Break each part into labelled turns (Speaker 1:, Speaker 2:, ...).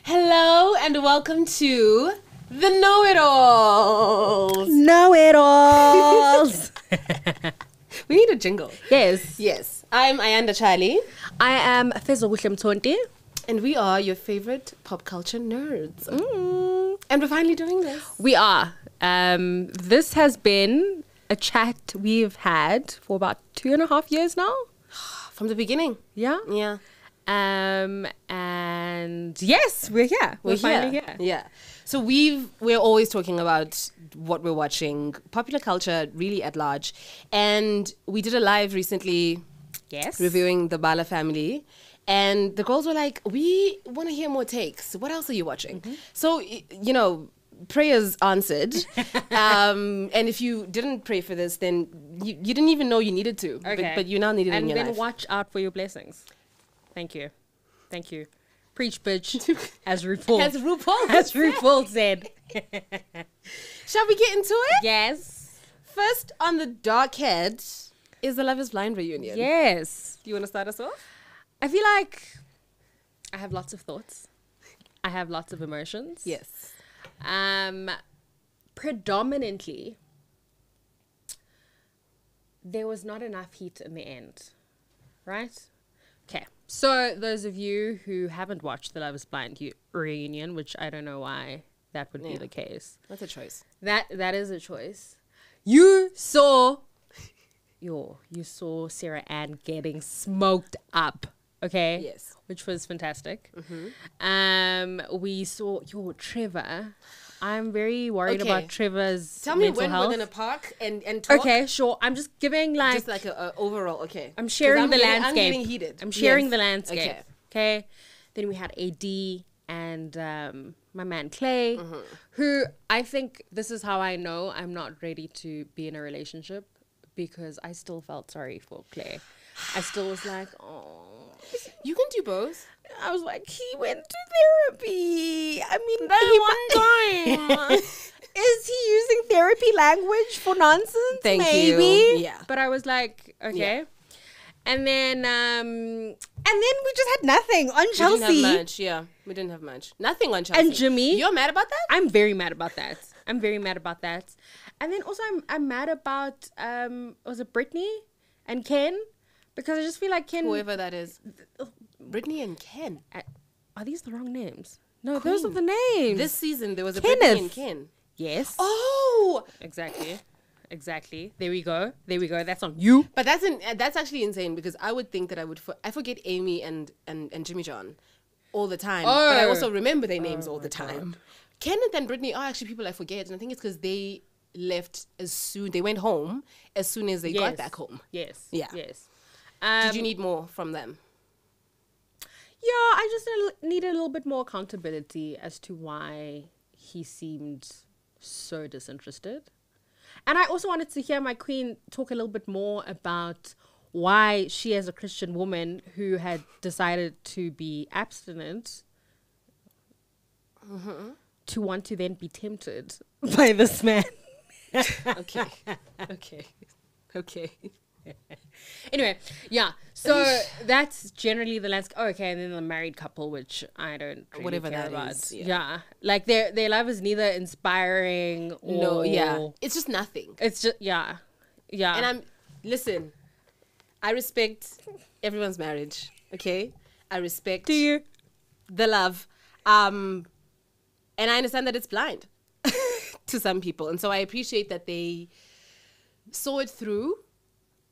Speaker 1: Hello and welcome to the Know-It-Alls.
Speaker 2: Know-It-Alls.
Speaker 1: We need a jingle.
Speaker 2: Yes.
Speaker 1: Yes. I'm Ayanda Charlie.
Speaker 2: I am Fezokuhle Mthonti.
Speaker 1: And we are your favorite pop culture nerds. And we're finally doing this.
Speaker 2: We are. This has been a chat we've had for about 2.5 years now.
Speaker 1: From the beginning.
Speaker 2: Yeah.
Speaker 1: Yeah.
Speaker 2: And yes, we're here. We're finally here.
Speaker 1: Yeah. So we're always talking about what we're watching, popular culture really at large. And we did a live recently reviewing the Bala family. And the girls were like, we want to hear more takes. What else are you watching? So, prayers answered. And if you didn't pray for this, then you didn't even know you needed to.
Speaker 2: Okay.
Speaker 1: But you now need it in your life.
Speaker 2: And then watch out for your blessings. Thank you. Thank you. Preach, bitch. As RuPaul.
Speaker 1: As RuPaul.
Speaker 2: As RuPaul said.
Speaker 1: Shall we get into it?
Speaker 2: Yes.
Speaker 1: First on the dark head is the Love is Blind reunion.
Speaker 2: Yes.
Speaker 1: Do you want to start us off?
Speaker 2: I feel like I have lots of thoughts. I have lots of emotions.
Speaker 1: Yes.
Speaker 2: Predominantly, there was not enough heat in the end, right? Okay. So those of you who haven't watched the Love is Blind reunion, which I don't know why that would be the case.
Speaker 1: That's a choice.
Speaker 2: That is a choice. You saw Sarah Ann getting smoked up. Okay.
Speaker 1: Yes.
Speaker 2: Which was fantastic. We saw Trevor. I'm very worried about Trevor's
Speaker 1: Tell me
Speaker 2: mental
Speaker 1: when
Speaker 2: health.
Speaker 1: we're gonna park and talk.
Speaker 2: Okay, sure. I'm just giving
Speaker 1: Just like a overall. Okay.
Speaker 2: I'm sharing the landscape.
Speaker 1: I'm getting heated.
Speaker 2: I'm sharing
Speaker 1: Yes.
Speaker 2: the landscape. Okay. Then we had AD and my man Clay, who I think this is how I know I'm not ready to be in a relationship, because I still felt sorry for Clay. I still was like, oh.
Speaker 1: You can do both.
Speaker 2: I was like, he went to therapy. I mean,
Speaker 1: That one time.
Speaker 2: is he using therapy language for nonsense?
Speaker 1: Thank
Speaker 2: Maybe.
Speaker 1: you. Yeah.
Speaker 2: But I was like, okay.
Speaker 1: Yeah.
Speaker 2: And then we just had nothing on Chelsea.
Speaker 1: We didn't have much. Yeah, we didn't have much. Nothing on Chelsea.
Speaker 2: And Jimmy.
Speaker 1: You're mad about that?
Speaker 2: I'm very mad about that. I'm very mad about that. And then also I'm mad about was it Brittany and Ken? Because I just feel like Ken,
Speaker 1: Whoever that is. Brittany and Ken.
Speaker 2: Are these the wrong names? No, those are the names.
Speaker 1: This season there was a
Speaker 2: Kenneth.
Speaker 1: Brittany and Ken.
Speaker 2: Yes.
Speaker 1: Oh,
Speaker 2: Exactly. There we go. That's on you.
Speaker 1: but that's actually insane, because I would think that I forget Amy and Jimmy John all the time, but I also remember their names all the time. Kenneth and Brittany are actually people I forget, and I think it's because they left they went home as soon as they got back home.
Speaker 2: Yes.
Speaker 1: Yeah.
Speaker 2: Yes.
Speaker 1: Did you need more from them?
Speaker 2: Yeah, I just needed a little bit more accountability as to why he seemed so disinterested. And I also wanted to hear my queen talk a little bit more about why she, as a Christian woman who had decided to be abstinent, to want to then be tempted by this man.
Speaker 1: Okay.
Speaker 2: Anyway, yeah. So that's generally the landscape. Oh, okay, and then the married couple, which I don't really
Speaker 1: Whatever
Speaker 2: care
Speaker 1: that
Speaker 2: about.
Speaker 1: is,
Speaker 2: Yeah, like their love is neither inspiring or
Speaker 1: it's just nothing.
Speaker 2: It's just yeah.
Speaker 1: And listen, I respect everyone's marriage. Okay, I respect the love, and I understand that it's blind to some people, and so I appreciate that they saw it through.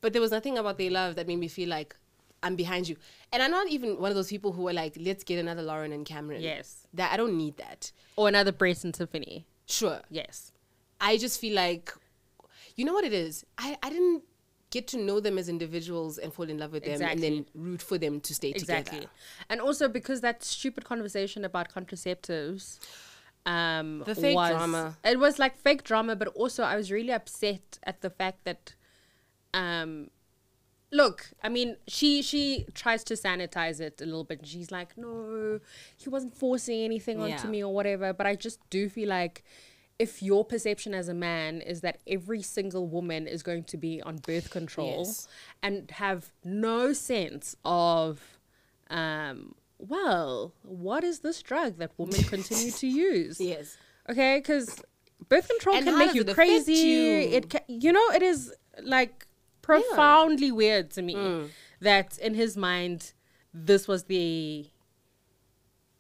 Speaker 1: But there was nothing about their love that made me feel like I'm behind you. And I'm not even one of those people who are like, let's get another Lauren and Cameron.
Speaker 2: Yes.
Speaker 1: I don't need that.
Speaker 2: Or another Brace and Tiffany.
Speaker 1: Sure.
Speaker 2: Yes.
Speaker 1: I just feel like, you know what it is? I didn't get to know them as individuals and fall in love with them and then root for them to stay together.
Speaker 2: And also because that stupid conversation about contraceptives,
Speaker 1: the fake drama.
Speaker 2: It was like fake drama, but also I was really upset at the fact that look, I mean, she tries to sanitize it a little bit. She's like, no, he wasn't forcing anything onto me or whatever. But I just do feel like if your perception as a man is that every single woman is going to be on birth control and have no sense of well, what is this drug that women continue to use?
Speaker 1: Yes.
Speaker 2: Okay, because birth control
Speaker 1: And
Speaker 2: can
Speaker 1: how
Speaker 2: make
Speaker 1: does
Speaker 2: you
Speaker 1: it affect
Speaker 2: crazy.
Speaker 1: you?
Speaker 2: It can, it is like profoundly weird to me that in his mind, this was the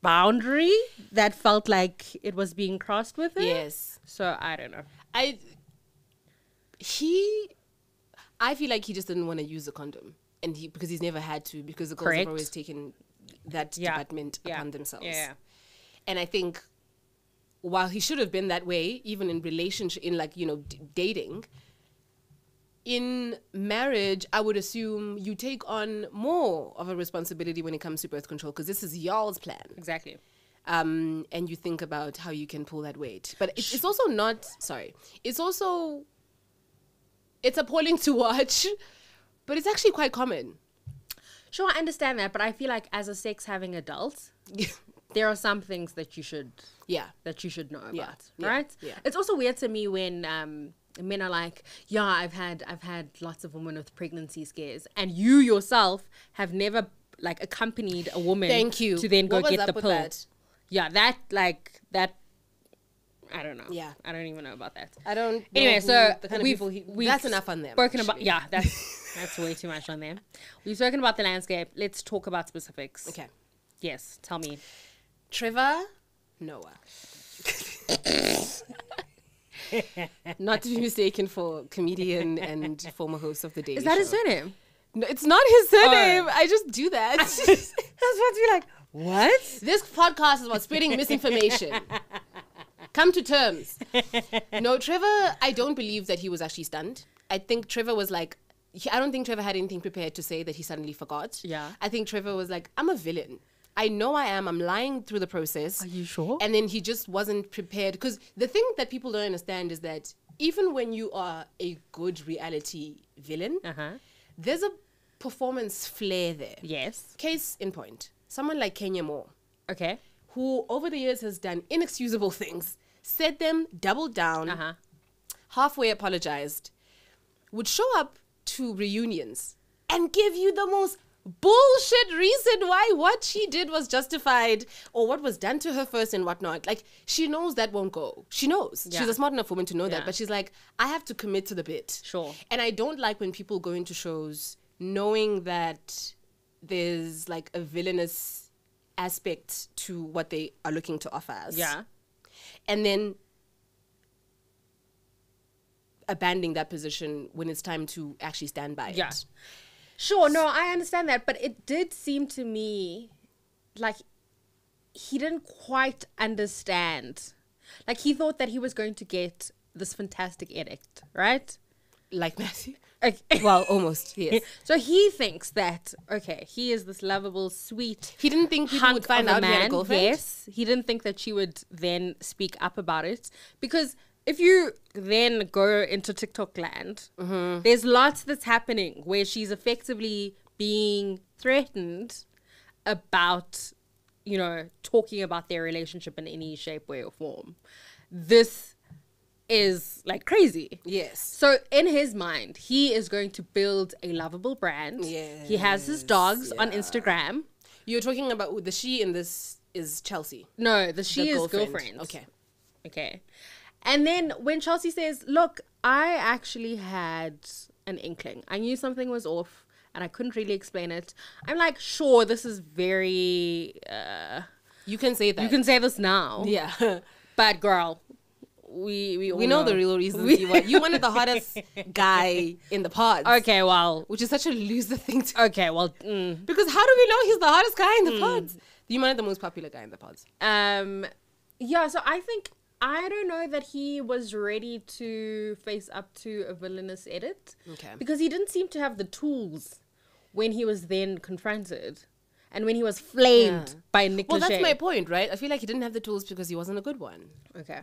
Speaker 2: boundary that felt like it was being crossed with him.
Speaker 1: Yes.
Speaker 2: So I don't know.
Speaker 1: I feel like he just didn't want to use a condom, and because he's never had to, because the girls have always taken that department upon themselves.
Speaker 2: Yeah.
Speaker 1: And I think while he should have been that way, even in relationship, in like, dating, in marriage, I would assume you take on more of a responsibility when it comes to birth control, because this is y'all's plan.
Speaker 2: Exactly.
Speaker 1: And you think about how you can pull that weight. But it's also not, it's appalling to watch, but it's actually quite common.
Speaker 2: Sure, I understand that, but I feel like as a sex-having adult, there are some things that you should know about, right?
Speaker 1: Yeah.
Speaker 2: It's also weird to me when men are like, yeah, I've had lots of women with pregnancy scares, and you yourself have never like accompanied a woman to then go get the pill. That? Yeah, that I don't know.
Speaker 1: Yeah,
Speaker 2: I don't even know about that.
Speaker 1: I don't.
Speaker 2: Anyway, so
Speaker 1: we've that's enough on them.
Speaker 2: Spoken about, that's way too much on them. We've spoken about the landscape. Let's talk about specifics.
Speaker 1: Okay.
Speaker 2: Yes, tell me.
Speaker 1: Trevor Noah. Not to be mistaken for comedian and former host of the Daily Show.
Speaker 2: Is that his surname?
Speaker 1: No, it's not his surname. I just do that.
Speaker 2: I was about to be like, what?
Speaker 1: This podcast is about spreading misinformation. Come to terms. No, Trevor, I don't believe that he was actually stunned. I think Trevor was like, I don't think Trevor had anything prepared to say that he suddenly forgot.
Speaker 2: Yeah.
Speaker 1: I think Trevor was like, I'm a villain. I know I am. I'm lying through the process.
Speaker 2: Are you sure?
Speaker 1: And then he just wasn't prepared. Because the thing that people don't understand is that even when you are a good reality villain, there's a performance flair there.
Speaker 2: Yes.
Speaker 1: Case in point, someone like Kenya Moore.
Speaker 2: Okay.
Speaker 1: Who over the years has done inexcusable things, said them, doubled down, halfway apologized, would show up to reunions and give you the most bullshit reason why what she did was justified or what was done to her first and whatnot. Like, she knows that won't go. She knows. Yeah. She's a smart enough woman to know that. But she's like, I have to commit to the bit.
Speaker 2: Sure.
Speaker 1: And I don't like when people go into shows knowing that there's like a villainous aspect to what they are looking to offer us.
Speaker 2: Yeah.
Speaker 1: And then abandoning that position when it's time to actually stand by it.
Speaker 2: Sure, no, I understand that, but it did seem to me like he didn't quite understand. Like, he thought that he was going to get this fantastic edict, right?
Speaker 1: Like Matthew?
Speaker 2: Okay.
Speaker 1: Well, almost, yes.
Speaker 2: So he thinks that, okay, he is this lovable, sweet,
Speaker 1: he didn't think people would find out he had a girlfriend?
Speaker 2: Yes, he didn't think that she would then speak up about it, because if you then go into TikTok land, there's lots that's happening where she's effectively being threatened about, talking about their relationship in any shape, way, or form. This is like crazy.
Speaker 1: Yes.
Speaker 2: So in his mind, he is going to build a lovable brand.
Speaker 1: Yes.
Speaker 2: He has his dogs on Instagram.
Speaker 1: You're talking about the she in this is Chelsea.
Speaker 2: No, the she is girlfriend. Okay. And then when Chelsea says, look, I actually had an inkling. I knew something was off and I couldn't really explain it. I'm like, sure, this is very...
Speaker 1: you can say that.
Speaker 2: You can say this now.
Speaker 1: Yeah.
Speaker 2: But girl, we
Speaker 1: know the real reasons you wanted the hottest guy in the pods.
Speaker 2: Okay, well...
Speaker 1: Which is such a loser thing to...
Speaker 2: Okay, well...
Speaker 1: Because how do we know he's the hottest guy in the pods? You wanted the most popular guy in the pods.
Speaker 2: Yeah, so I think... I don't know that he was ready to face up to a villainous edit.
Speaker 1: Okay.
Speaker 2: Because he didn't seem to have the tools when he was then confronted and when he was flamed by Nick Lachey.
Speaker 1: Well, that's my point, right? I feel like he didn't have the tools because he wasn't a good one.
Speaker 2: Okay.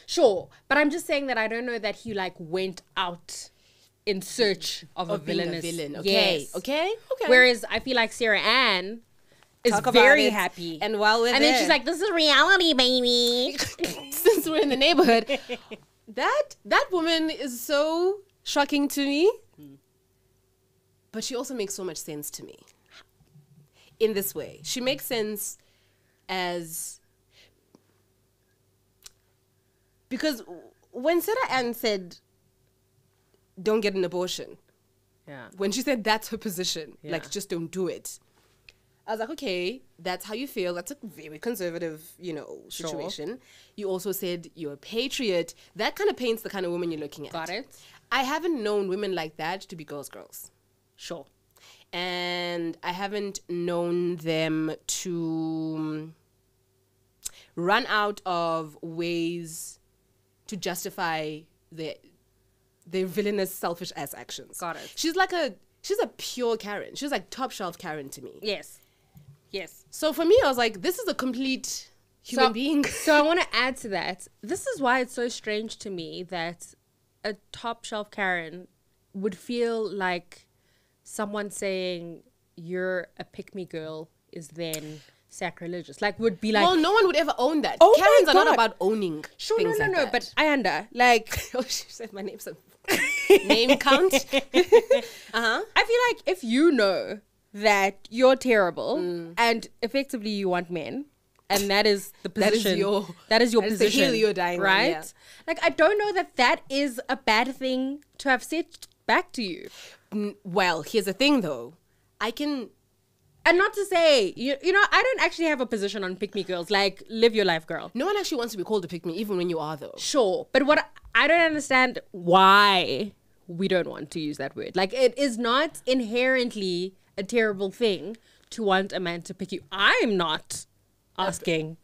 Speaker 2: Sure. But I'm just saying that I don't know that he went out in search of a villainous...
Speaker 1: Being a villain. Okay.
Speaker 2: Yes.
Speaker 1: Okay.
Speaker 2: Whereas I feel like Sarah Ann is very happy.
Speaker 1: And while we're
Speaker 2: there... then she's like, this is reality, baby.
Speaker 1: Since we're in the neighborhood. That woman is so shocking to me. But she also makes so much sense to me. in this way. She makes sense as... Because when Sarah Ann said, don't get an abortion, when she said that's her position, like, just don't do it, I was like, okay, that's how you feel. That's a very conservative, situation. Sure. You also said you're a patriot. That kind of paints the kind of woman you're looking at.
Speaker 2: Got it.
Speaker 1: I haven't known women like that to be girls.
Speaker 2: Sure.
Speaker 1: And I haven't known them to run out of ways to justify their villainous, selfish ass actions.
Speaker 2: Got it.
Speaker 1: She's a pure Karen. She's like top shelf Karen to me.
Speaker 2: Yes.
Speaker 1: So for me, I was like, this is a complete human being.
Speaker 2: So I want to add to that. This is why it's so strange to me that a top shelf Karen would feel like someone saying you're a pick-me girl is then sacrilegious. Like, would be like...
Speaker 1: Well, no one would ever own that.
Speaker 2: Oh
Speaker 1: Karens
Speaker 2: my
Speaker 1: are
Speaker 2: God.
Speaker 1: not about owning things like that.
Speaker 2: But Ayanda, like...
Speaker 1: Oh, she said my name's a name count.
Speaker 2: I feel like if you know that you're terrible and effectively you want men, and that is the position... That is your position.
Speaker 1: The hill you're dying
Speaker 2: right?
Speaker 1: on, yeah.
Speaker 2: Like, I don't know that is a bad thing to have said back to you.
Speaker 1: Well, here's the thing, though. I can...
Speaker 2: And not to say, you know, I don't actually have a position on pick-me girls. Like, live your life, girl.
Speaker 1: No one actually wants to be called a pick-me, even when you are, though.
Speaker 2: Sure. But what I don't understand why we don't want to use that word. Like, it is not inherently a terrible thing to want a man to pick you. I'm not asking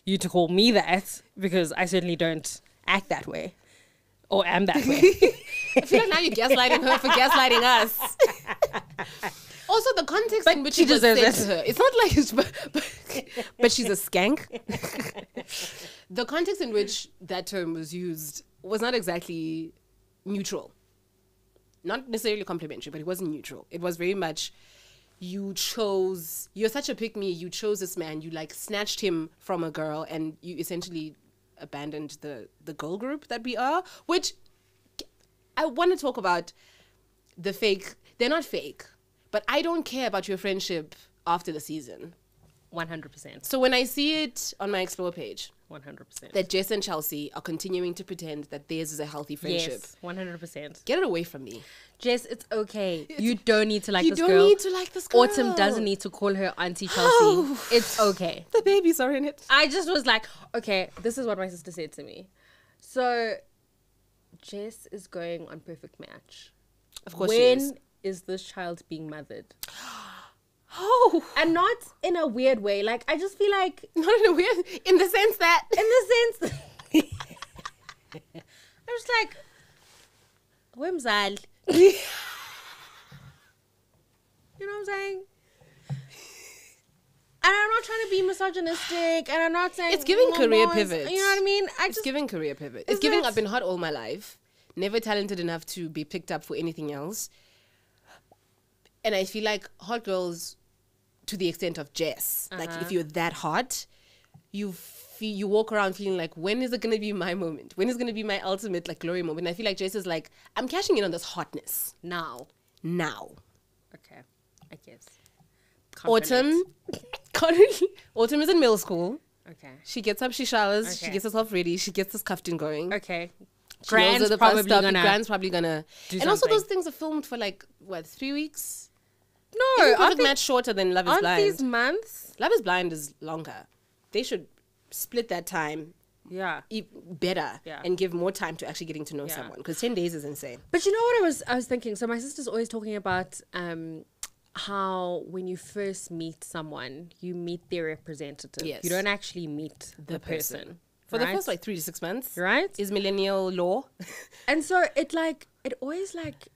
Speaker 2: you to call me that, because I certainly don't act that way. Or am that way.
Speaker 1: I feel like now you're gaslighting her for gaslighting us. Also, the context in which she was said to her, it's not like it's, but she's a skank. The context in which that term was used was not exactly neutral. Not necessarily complimentary, but it wasn't neutral. It was very much, you're such a pick-me, you chose this man, you like snatched him from a girl, and you essentially abandoned the girl group that we are, which I want to talk about the fake. They're not fake. But I don't care about your friendship after the season.
Speaker 2: 100%.
Speaker 1: So when I see it on my Explore page,
Speaker 2: 100%.
Speaker 1: that Jess and Chelsea are continuing to pretend that theirs is a healthy friendship.
Speaker 2: Yes, 100%.
Speaker 1: Get it away from me.
Speaker 2: Jess, it's okay. You don't need to like this girl.
Speaker 1: You don't need to like this girl.
Speaker 2: Autumn doesn't need to call her Auntie Chelsea. It's okay.
Speaker 1: The babies are in it.
Speaker 2: I just was like, okay, this is what my sister said to me. So, Jess is going on Perfect Match.
Speaker 1: Of course she is.
Speaker 2: When is this child being mothered?
Speaker 1: Oh.
Speaker 2: And not in a weird way. Like, I just feel like...
Speaker 1: Not in a weird... In the sense that... I'm
Speaker 2: just like... Whimsal. You know what I'm saying? And I'm not trying to be misogynistic, and I'm not saying...
Speaker 1: It's giving career pivot.
Speaker 2: You know what I mean?
Speaker 1: It's giving career pivot. It's giving I've been hot all my life. Never talented enough to be picked up for anything else. And I feel like hot girls, to the extent of Jess, like if you're that hot, you walk around feeling like, when is it going to be my moment? When is going to be my ultimate like glory moment? And I feel like Jess is like, I'm cashing in on this hotness. Now.
Speaker 2: Okay, I guess.
Speaker 1: Autumn is in middle school.
Speaker 2: Okay.
Speaker 1: She gets up, she showers, she gets herself ready, she gets this kaftan going.
Speaker 2: Okay.
Speaker 1: Grand's probably gonna do and also those things are filmed for like what, 3 weeks?
Speaker 2: No,
Speaker 1: Isn't Perfect Match shorter than Love is Blind?
Speaker 2: Aren't these months?
Speaker 1: Love is Blind is longer. They should split that time.
Speaker 2: Yeah.
Speaker 1: Better. Yeah. And give more time to actually getting to know someone, because 10 days is insane.
Speaker 2: But you know what I was thinking? So my sister's always talking about how when you first meet someone, you meet their representative.
Speaker 1: Yes.
Speaker 2: You don't actually meet the person.
Speaker 1: For the first like 3 to 6 months.
Speaker 2: Right?
Speaker 1: Is millennial law.
Speaker 2: And so it always like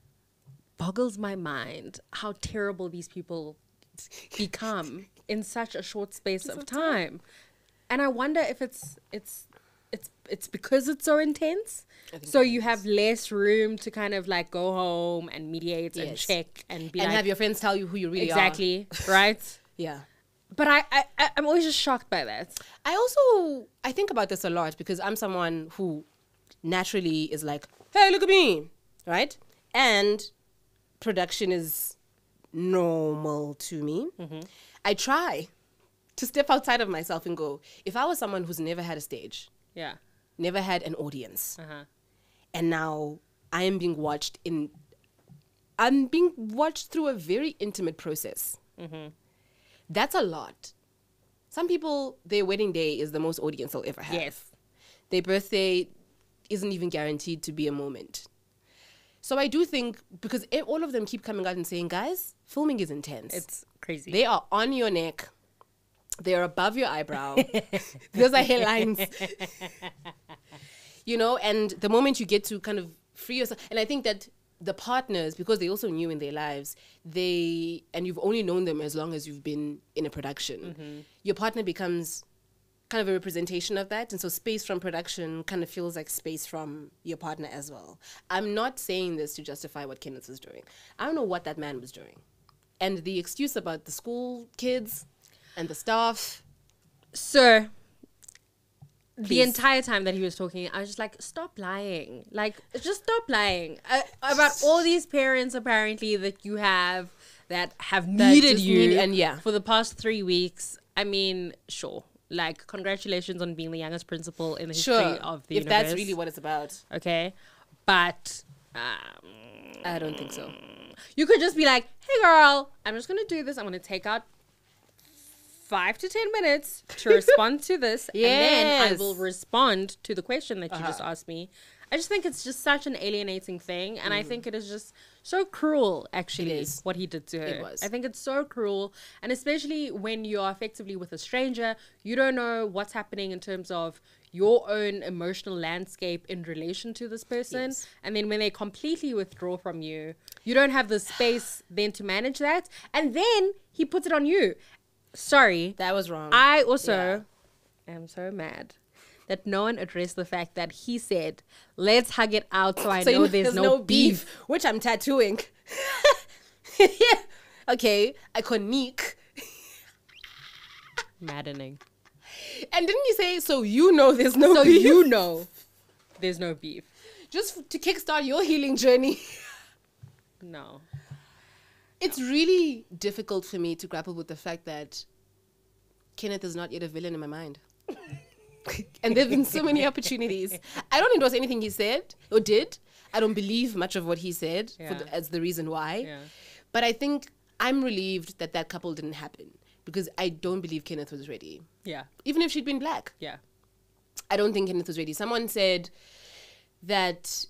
Speaker 2: boggles my mind how terrible these people become in such a short space of time. And I wonder if it's because it's so intense. So you have less room to kind of like go home and mediate and check and be
Speaker 1: and
Speaker 2: like,
Speaker 1: have your friends tell you who you really are.
Speaker 2: Exactly. Right?
Speaker 1: Yeah.
Speaker 2: But I'm always just shocked by that.
Speaker 1: I think about this a lot because I'm someone who naturally is like, hey, look at me, right? And production is normal to me. I try to step outside of myself and go, if I was someone who's never had a stage, never had an audience, and now I'm being watched through a very intimate process. That's a lot. Some people, their wedding day is the most audience they'll ever have.
Speaker 2: Yes.
Speaker 1: Their birthday isn't even guaranteed to be a moment. So I do think, because all of them keep coming out and saying, guys, filming is intense.
Speaker 2: It's crazy.
Speaker 1: They are on your neck. They are above your eyebrow. Those are hairlines. You know, and the moment you get to kind of free yourself, and I think that the partners, because they also knew in their lives, and you've only known them as long as you've been in a production, your partner becomes kind of a representation of that. And so space from production kind of feels like space from your partner as well. I'm not saying this to justify what Kenneth was doing. I don't know what that man was doing. And the excuse about the school kids and the staff.
Speaker 2: Sir, the entire time that he was talking, I was just like, stop lying. Like, just stop lying. About all these parents, apparently, that you have that have needed you for the past 3 weeks. I mean, sure. Like, congratulations on being the youngest principal in the history of the universe. If
Speaker 1: that's really what it's about.
Speaker 2: Okay. But
Speaker 1: I don't think so.
Speaker 2: You could just be like, hey, girl, I'm just going to do this. I'm going to take out 5 to 10 minutes to respond to this. Yes. And then I will respond to the question that you just asked me. I just think it's just such an alienating thing. And I think it is just so cruel, actually, what he did to her.
Speaker 1: It was.
Speaker 2: I think it's so cruel. And especially when you're effectively with a stranger, you don't know what's happening in terms of your own emotional landscape in relation to this person. Yes. And then when they completely withdraw from you, you don't have the space then to manage that. And then he puts it on you. Sorry.
Speaker 1: That was wrong.
Speaker 2: I also am so mad that no one addressed the fact that he said, let's hug it out so I know there's no beef.
Speaker 1: Which I'm tattooing. Okay, iconic.
Speaker 2: Maddening.
Speaker 1: And didn't you say, so you know there's no beef?
Speaker 2: So you know there's no beef.
Speaker 1: Just to kickstart your healing journey.
Speaker 2: No.
Speaker 1: It's really difficult for me to grapple with the fact that Kenneth is not yet a villain in my mind. And there have been so many opportunities. I don't endorse anything he said or did. I don't believe much of what he said as the reason why. Yeah. But I think I'm relieved that that couple didn't happen, because I don't believe Kenneth was ready.
Speaker 2: Yeah.
Speaker 1: Even if she'd been black.
Speaker 2: Yeah.
Speaker 1: I don't think Kenneth was ready. Someone said that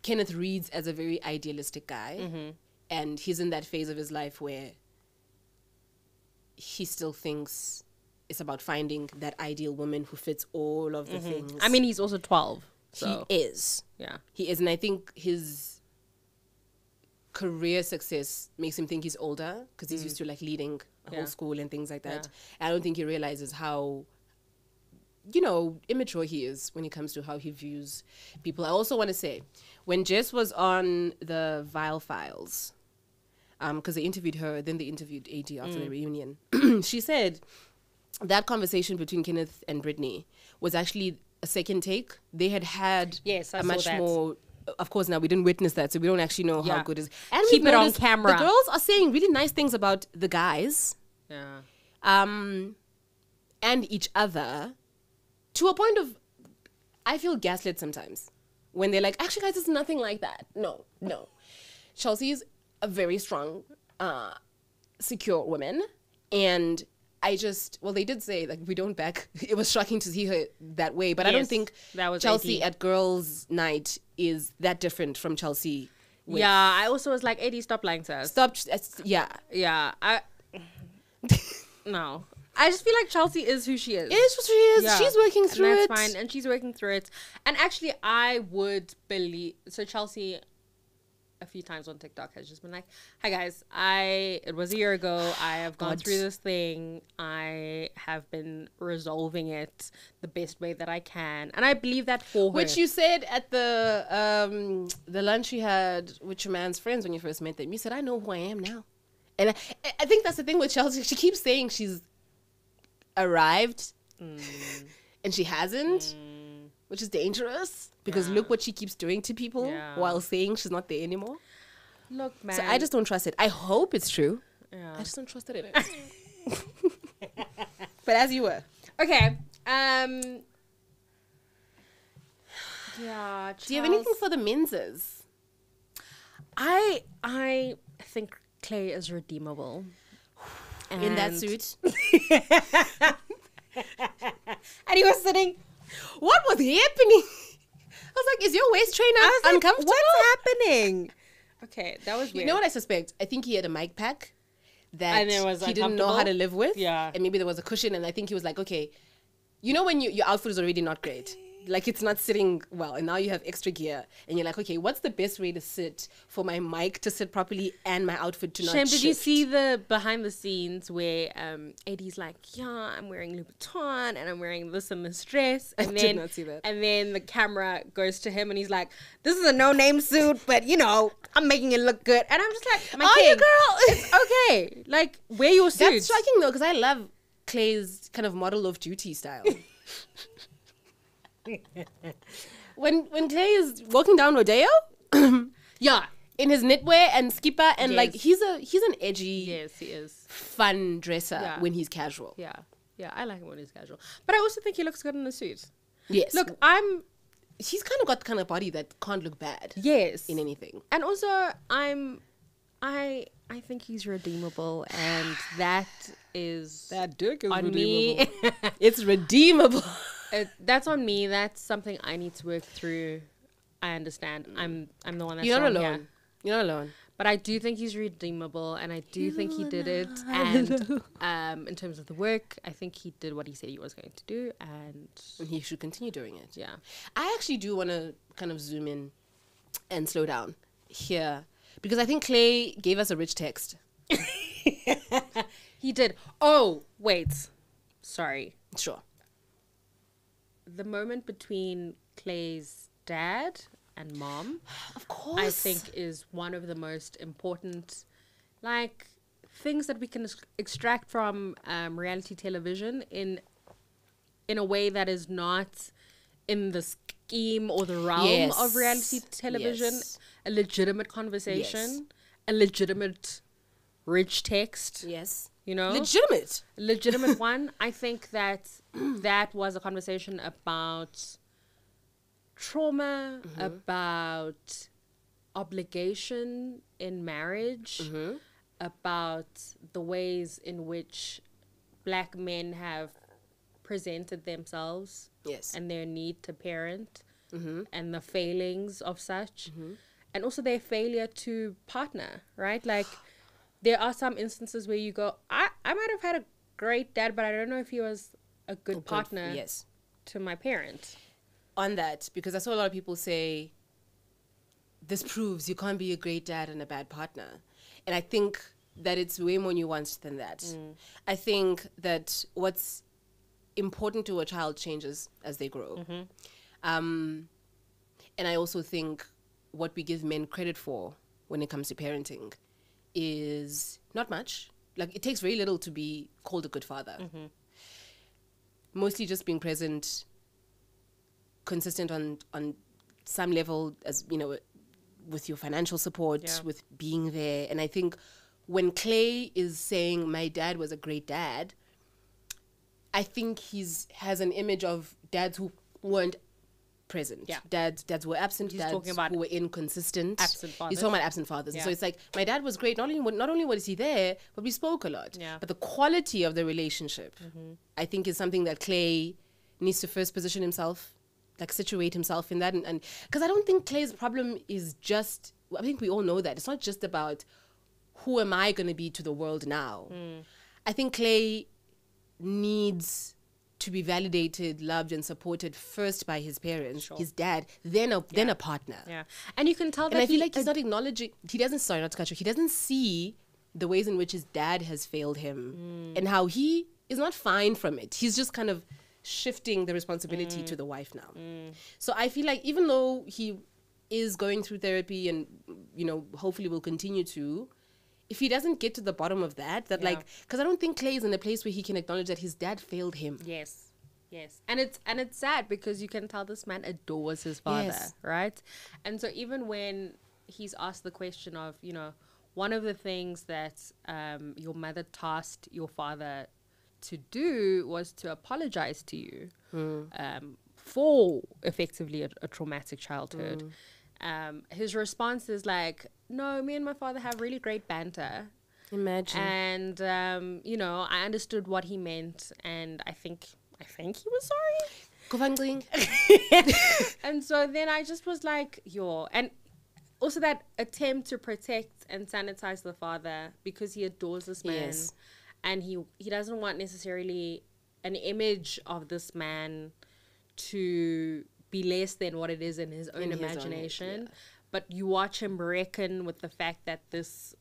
Speaker 1: Kenneth reads as a very idealistic guy. And he's in that phase of his life where he still thinks it's about finding that ideal woman who fits all of the things.
Speaker 2: I mean, he's also 12. So.
Speaker 1: He is.
Speaker 2: Yeah.
Speaker 1: He is. And I think his career success makes him think he's older, because he's used to like leading a whole school and things like that. I don't think he realizes how, immature he is when it comes to how he views people. I also want to say, when Jess was on the Vile Files, because they interviewed her, then they interviewed AD after the reunion, she said that conversation between Kenneth and Brittany was actually a second take. They had a much more... Of course, now we didn't witness that, so we don't actually know how good it is. And
Speaker 2: keep it on camera.
Speaker 1: The girls are saying really nice things about the guys.
Speaker 2: Yeah.
Speaker 1: And each other, to a point of, I feel gaslit sometimes when they're like, actually, guys, it's nothing like that. No. Chelsea's a very strong, secure woman, and they did say, like, we don't back. It was shocking to see her that way, but I don't think that was Chelsea at girls' night is that different from Chelsea.
Speaker 2: I also was like, AD, stop lying to us.
Speaker 1: Stop.
Speaker 2: No. I just feel like Chelsea is who she is.
Speaker 1: Is what she is. Yeah. She's working through it.
Speaker 2: That's fine. And she's working through it. And actually, I would believe... So Chelsea, a few times on TikTok, has just been like, hi guys, it was a year ago. I have gone through this thing. I have been resolving it the best way that I can. And I believe that for her.
Speaker 1: Which you said at the lunch you had with your man's friends when you first met them. You said, I know who I am now. And I think that's the thing with Chelsea. She keeps saying she's arrived and she hasn't, which is dangerous, because look what she keeps doing to people while saying she's not there anymore.
Speaker 2: Look, man.
Speaker 1: So I just don't trust it. I hope it's true.
Speaker 2: Yeah.
Speaker 1: I just don't trust that it is. But as you were.
Speaker 2: Okay. Yeah. Charles,
Speaker 1: Do you have anything for the menses?
Speaker 2: I think Clay is redeemable.
Speaker 1: In that suit?
Speaker 2: And he was sitting.
Speaker 1: What was happening? I was like, is your waist trainer uncomfortable?
Speaker 2: What's happening? Okay, that was weird.
Speaker 1: You know what I suspect? I think he had a mic pack that
Speaker 2: And it was
Speaker 1: he didn't know how to live with.
Speaker 2: Yeah.
Speaker 1: And maybe there was a cushion, and I think he was like, okay, you know when your outfit is already not great? Like, it's not sitting well, and now you have extra gear, and you're like, okay, what's the best way to sit for my mic to sit properly and my outfit to not
Speaker 2: Shame,
Speaker 1: shift?
Speaker 2: did you see the behind the scenes where AD's like, yeah, I'm wearing Vuitton and I'm wearing this and this dress, and
Speaker 1: I
Speaker 2: then
Speaker 1: did not see that.
Speaker 2: And then the camera goes to him and he's like, this is a no-name suit, but you know, I'm making it look good, and I'm just like, my king,
Speaker 1: girl?
Speaker 2: it's okay, like wear your suit.
Speaker 1: That's striking though, because I love Clay's kind of model of duty style. when Clay is walking down Rodeo,
Speaker 2: Yeah,
Speaker 1: in his knitwear and skipper, and
Speaker 2: Yes.
Speaker 1: like he's an edgy,
Speaker 2: yes, he is.
Speaker 1: fun dresser
Speaker 2: Yeah.
Speaker 1: when he's casual.
Speaker 2: Yeah, I like him when he's casual, but I also think he looks good in the suit.
Speaker 1: Yes.
Speaker 2: Look,
Speaker 1: he's kind of got the kind of body that can't look bad
Speaker 2: yes,
Speaker 1: in anything.
Speaker 2: and also I think he's redeemable, and that is
Speaker 1: dick is
Speaker 2: on me.
Speaker 1: It's redeemable.
Speaker 2: That's on me. That's something I need to work through. I understand. I'm the one that's
Speaker 1: You're not
Speaker 2: wrong
Speaker 1: alone.
Speaker 2: here.
Speaker 1: You're not alone.
Speaker 2: But I do think he's redeemable, and I do think he did it. And in terms of the work, I think he did what he said he was going to do, and
Speaker 1: And he should continue doing it.
Speaker 2: yeah.
Speaker 1: I actually do want to kind of zoom in and slow down here, because I think Clay gave us a rich text.
Speaker 2: He did. Oh, wait. Sorry.
Speaker 1: Sure.
Speaker 2: The moment between Clay's dad and mom,
Speaker 1: Of course.
Speaker 2: I think is one of the most important, like, things that we can extract from reality television in a way that is not in the scheme or the realm
Speaker 1: Yes.
Speaker 2: of reality television.
Speaker 1: Yes.
Speaker 2: A legitimate conversation,
Speaker 1: Yes.
Speaker 2: a legitimate rich text,
Speaker 1: Yes.
Speaker 2: you know?
Speaker 1: Legitimate.
Speaker 2: One. I think that that was a conversation about trauma, about obligation in marriage, about the ways in which black men have presented themselves
Speaker 1: Yes.
Speaker 2: and their need to parent and the failings of such, and also their failure to partner, right? Like, there are some instances where you go, I might have had a great dad, but I don't know if he was a good partner
Speaker 1: Yes.
Speaker 2: to my parent.
Speaker 1: On that, because I saw a lot of people say, this proves you can't be a great dad and a bad partner. And I think that it's way more nuanced than that. I think that what's important to a child changes as they grow. And I also think what we give men credit for when it comes to parenting is not much. Like, it takes very little to be called a good father. Mostly just being present, consistent on some level, as you know, with your financial support, with being there. And I think when Clay is saying my dad was a great dad, I think has an image of dads who weren't present.
Speaker 2: Yeah.
Speaker 1: Dads who were absent.
Speaker 2: He's
Speaker 1: dads
Speaker 2: talking about
Speaker 1: who were inconsistent.
Speaker 2: absent fathers.
Speaker 1: He's talking about absent fathers.
Speaker 2: Yeah.
Speaker 1: So it's like, my dad was great. Not only was he there, but we spoke a lot.
Speaker 2: Yeah.
Speaker 1: But the quality of the relationship, I think, is something that Clay needs to first position himself, like situate himself in that. And because I don't think Clay's problem is just, I think we all know that. It's not just about who am I going to be to the world now. I think Clay needs to be validated, loved, and supported first by his parents, his dad, then a partner.
Speaker 2: Yeah. And you can tell that
Speaker 1: And I feel like he's not acknowledging, he doesn't see the ways in which his dad has failed him and how he is not fine from it. He's just kind of shifting the responsibility to the wife now. So I feel like even though he is going through therapy and, you know, hopefully will continue to, if he doesn't get to the bottom of that, like, because I don't think Clay is in a place where he can acknowledge that his dad failed him.
Speaker 2: Yes. And it's sad because you can tell this man adores his father, right? And so even when he's asked the question of, you know, one of the things that your mother tasked your father to do was to apologize to you for effectively a traumatic childhood. His response is like, no, me and my father have really great banter.
Speaker 1: Imagine.
Speaker 2: And, you know, I understood what he meant, and I think he was sorry. And so then I just was like, yo. And also that attempt to protect and sanitize the father because he adores this man.
Speaker 1: Yes.
Speaker 2: And he doesn't want necessarily an image of this man to be less than what it is in his own imagination. But you watch him reckon with the fact that this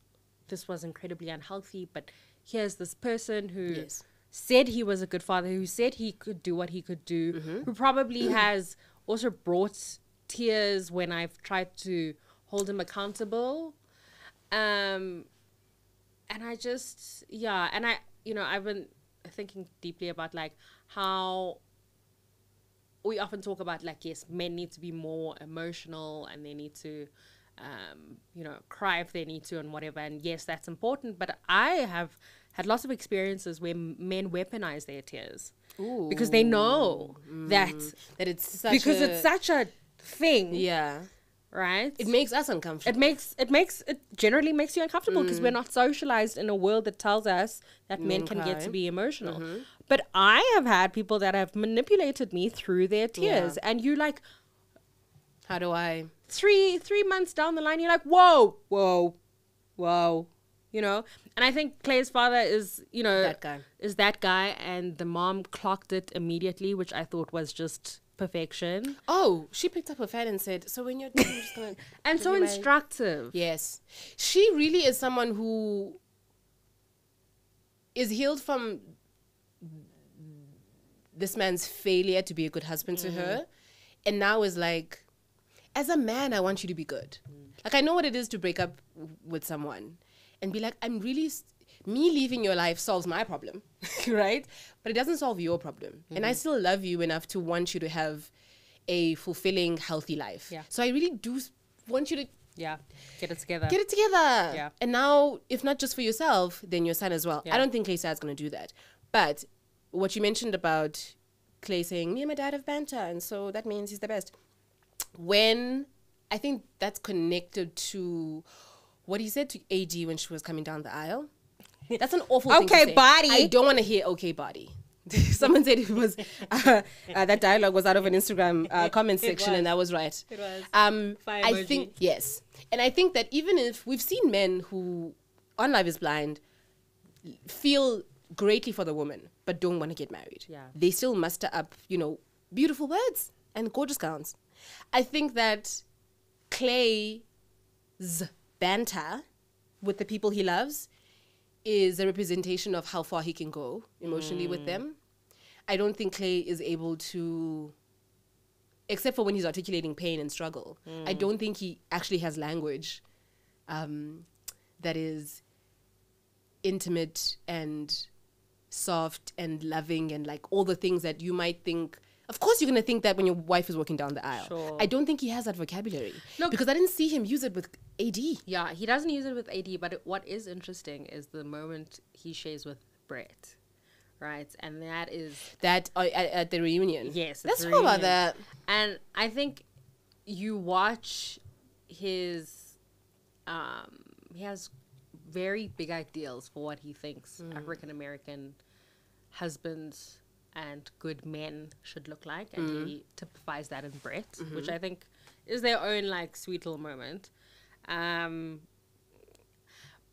Speaker 2: was incredibly unhealthy, but here's this person who said he was a good father, who said he could do what he could do, who probably has also brought tears when I've tried to hold him accountable. And I just, and I've been thinking deeply about like how we often talk about like, yes, men need to be more emotional and they need to, cry if they need to and whatever. And yes, that's important. But I have had lots of experiences where men weaponize their tears. Ooh. Because they know that
Speaker 1: it's such
Speaker 2: it's such a thing.
Speaker 1: Yeah.
Speaker 2: Right?
Speaker 1: It makes us uncomfortable.
Speaker 2: It generally makes you uncomfortable because we're not socialized in a world that tells us that men can get to be emotional. But I have had people that have manipulated me through their tears. And you like,
Speaker 1: how do I?
Speaker 2: 3 months down the line, you're like, whoa. You know? And I think Clay's father is, that guy. And the mom clocked it immediately, which I thought was just perfection.
Speaker 1: Oh, she picked up her phone and said, so when you're done, I'm just gonna
Speaker 2: and so instructive.
Speaker 1: Yes. She really is someone who is healed from this man's failure to be a good husband to her, and now is like, as a man, I want you to be good. Like, I know what it is to break up with someone and be like, I'm really me leaving your life solves my problem, right? But it doesn't solve your problem. And I still love you enough to want you to have a fulfilling, healthy life.
Speaker 2: Yeah.
Speaker 1: So I really do want you to
Speaker 2: get it together.
Speaker 1: Yeah. And now, if not just for yourself, then your son as well.
Speaker 2: Yeah.
Speaker 1: I don't think Clay Sad's going to do that. But what you mentioned about Clay saying, me and my dad have banter, and so that means he's the best. When I think that's connected to what he said to AD when she was coming down the aisle. That's an awful thing to say.
Speaker 2: Okay, body.
Speaker 1: I don't want to hear okay, body. Someone said it was that dialogue was out of an Instagram comment section, and that was right.
Speaker 2: It was.
Speaker 1: I think yes, and I think that even if we've seen men who on Love Is Blind feel greatly for the woman but don't want to get married, they still muster up, beautiful words and gorgeous gowns. I think that Clay's banter with the people he loves is a representation of how far he can go emotionally with them. I don't think Clay is able to, except for when he's articulating pain and struggle, I don't think he actually has language that is intimate and soft and loving and like all the things that you might think. Of course you're going to think that when your wife is walking down the aisle.
Speaker 2: Sure.
Speaker 1: I don't think he has that vocabulary. Look, because I didn't see him use it with AD.
Speaker 2: Yeah, he doesn't use it with AD, but what is interesting is the moment he shares with Brett, right? And that is...
Speaker 1: That at the reunion.
Speaker 2: Yes.
Speaker 1: Let's talk about that.
Speaker 2: And I think you watch his... he has very big ideals for what he thinks African-American husbands and good men should look like, and he typifies that in Brett, which I think is their own like sweet little moment.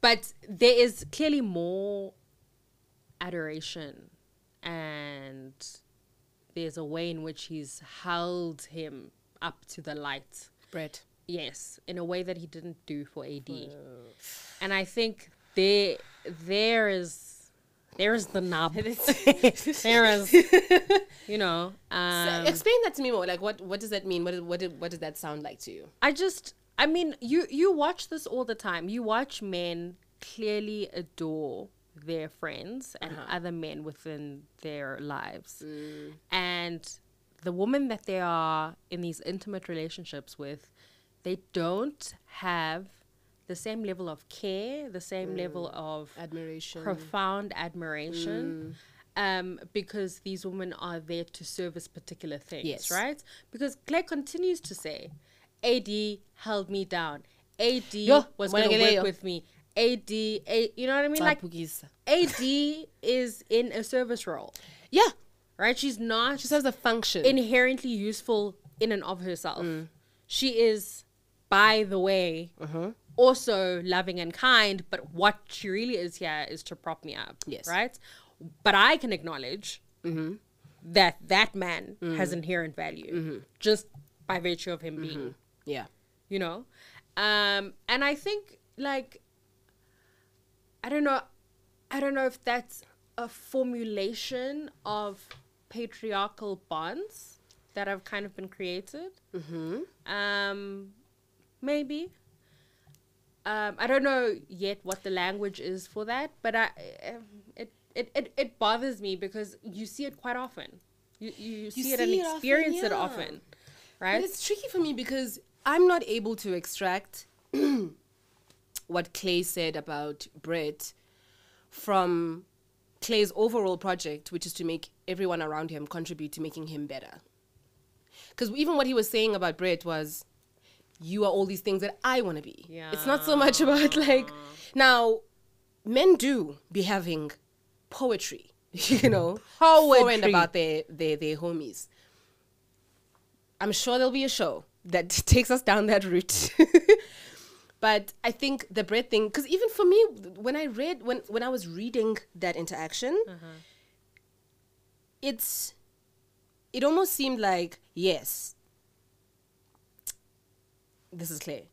Speaker 2: But there is clearly more adoration, and there's a way in which he's held him up to the light.
Speaker 1: Brett.
Speaker 2: Yes, in a way that he didn't do for AD. And I think there is the nub. There is,
Speaker 1: So explain that to me more. Like, what does that mean? What does that sound like to you?
Speaker 2: I mean, you watch this all the time. You watch men clearly adore their friends and other men within their lives. And the woman that they are in these intimate relationships with, they don't have the same level of care, the same level of
Speaker 1: Admiration.
Speaker 2: profound admiration, because these women are there to service particular things,
Speaker 1: Yes.
Speaker 2: right? Because Claire continues to say, AD held me down. AD was going to work with me. AD, you know what I mean? Like, AD is in a service role.
Speaker 1: Yeah.
Speaker 2: Right? She
Speaker 1: serves a function.
Speaker 2: Inherently useful in and of herself. She is, by the way, also loving and kind, but what she really is here is to prop me up.
Speaker 1: Yes.
Speaker 2: Right? But I can acknowledge that man has inherent value just by virtue of him being.
Speaker 1: Yeah.
Speaker 2: You know? And I think, like, I don't know if that's a formulation of patriarchal bonds that have kind of been created. Maybe. I don't know yet what the language is for that, but it bothers me because you see it quite often. You see it and experience it often, right?
Speaker 1: But it's tricky for me because I'm not able to extract what Clay said about Brett from Clay's overall project, which is to make everyone around him contribute to making him better. Because even what he was saying about Brett was, you are all these things that I want to be.
Speaker 2: Yeah.
Speaker 1: It's not so much about like, now, men do be having poetry, you know, for and about their homies. I'm sure there'll be a show that takes us down that route. But I think the Brett thing, because even for me, when I was reading that interaction, it almost seemed like, yes, this is Clay.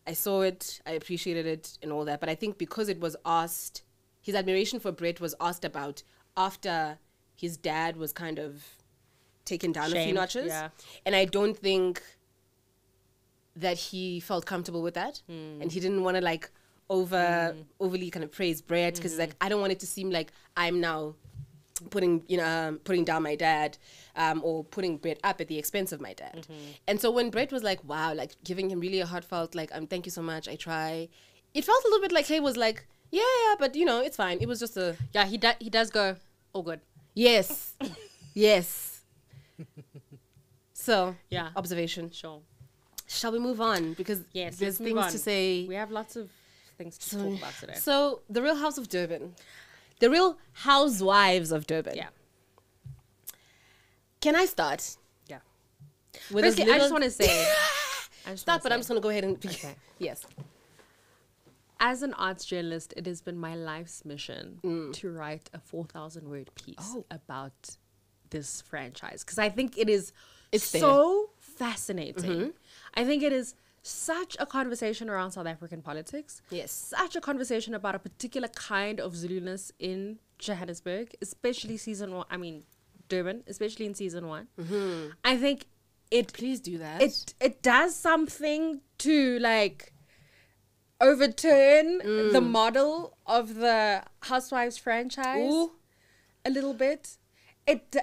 Speaker 1: I saw it, I appreciated it and all that. But I think because it was asked, his admiration for Brett was asked about after his dad was kind of taken down a few notches.
Speaker 2: Yeah.
Speaker 1: And I don't think that he felt comfortable with that. And he didn't want to like overly kind of praise Brett because he's like, I don't want it to seem like I'm now putting down my dad or putting Brett up at the expense of my dad. And so when Brett was like, wow, like giving him really a heartfelt like, thank you so much, I try, it felt a little bit like Clay was like, yeah, but you know, it's fine, it was just a
Speaker 2: he does go, all good.
Speaker 1: Yes. Yes. So
Speaker 2: Yeah.
Speaker 1: observation.
Speaker 2: Sure.
Speaker 1: Shall we move on? Because
Speaker 2: Yes,
Speaker 1: there's
Speaker 2: let's move
Speaker 1: things
Speaker 2: on.
Speaker 1: to say.
Speaker 2: We have lots of things to talk about today.
Speaker 1: So the Real House of Durban. The Real Housewives of Durban.
Speaker 2: Yeah.
Speaker 1: Can I start?
Speaker 2: Yeah.
Speaker 1: With
Speaker 2: Firstly, I just want to say...
Speaker 1: Start, but I'm just going to go ahead and...
Speaker 2: Okay.
Speaker 1: Yes.
Speaker 2: As an arts journalist, it has been my life's mission to write a 4,000-word piece about this franchise. Because I think it's so fascinating. I think it is such a conversation around South African politics.
Speaker 1: Yes.
Speaker 2: Such a conversation about a particular kind of Zuluness in Johannesburg, especially season 1. I mean, Durban, especially in season 1. I think it...
Speaker 1: Please do that.
Speaker 2: It does something to, like, overturn the model of the Housewives franchise a little bit. It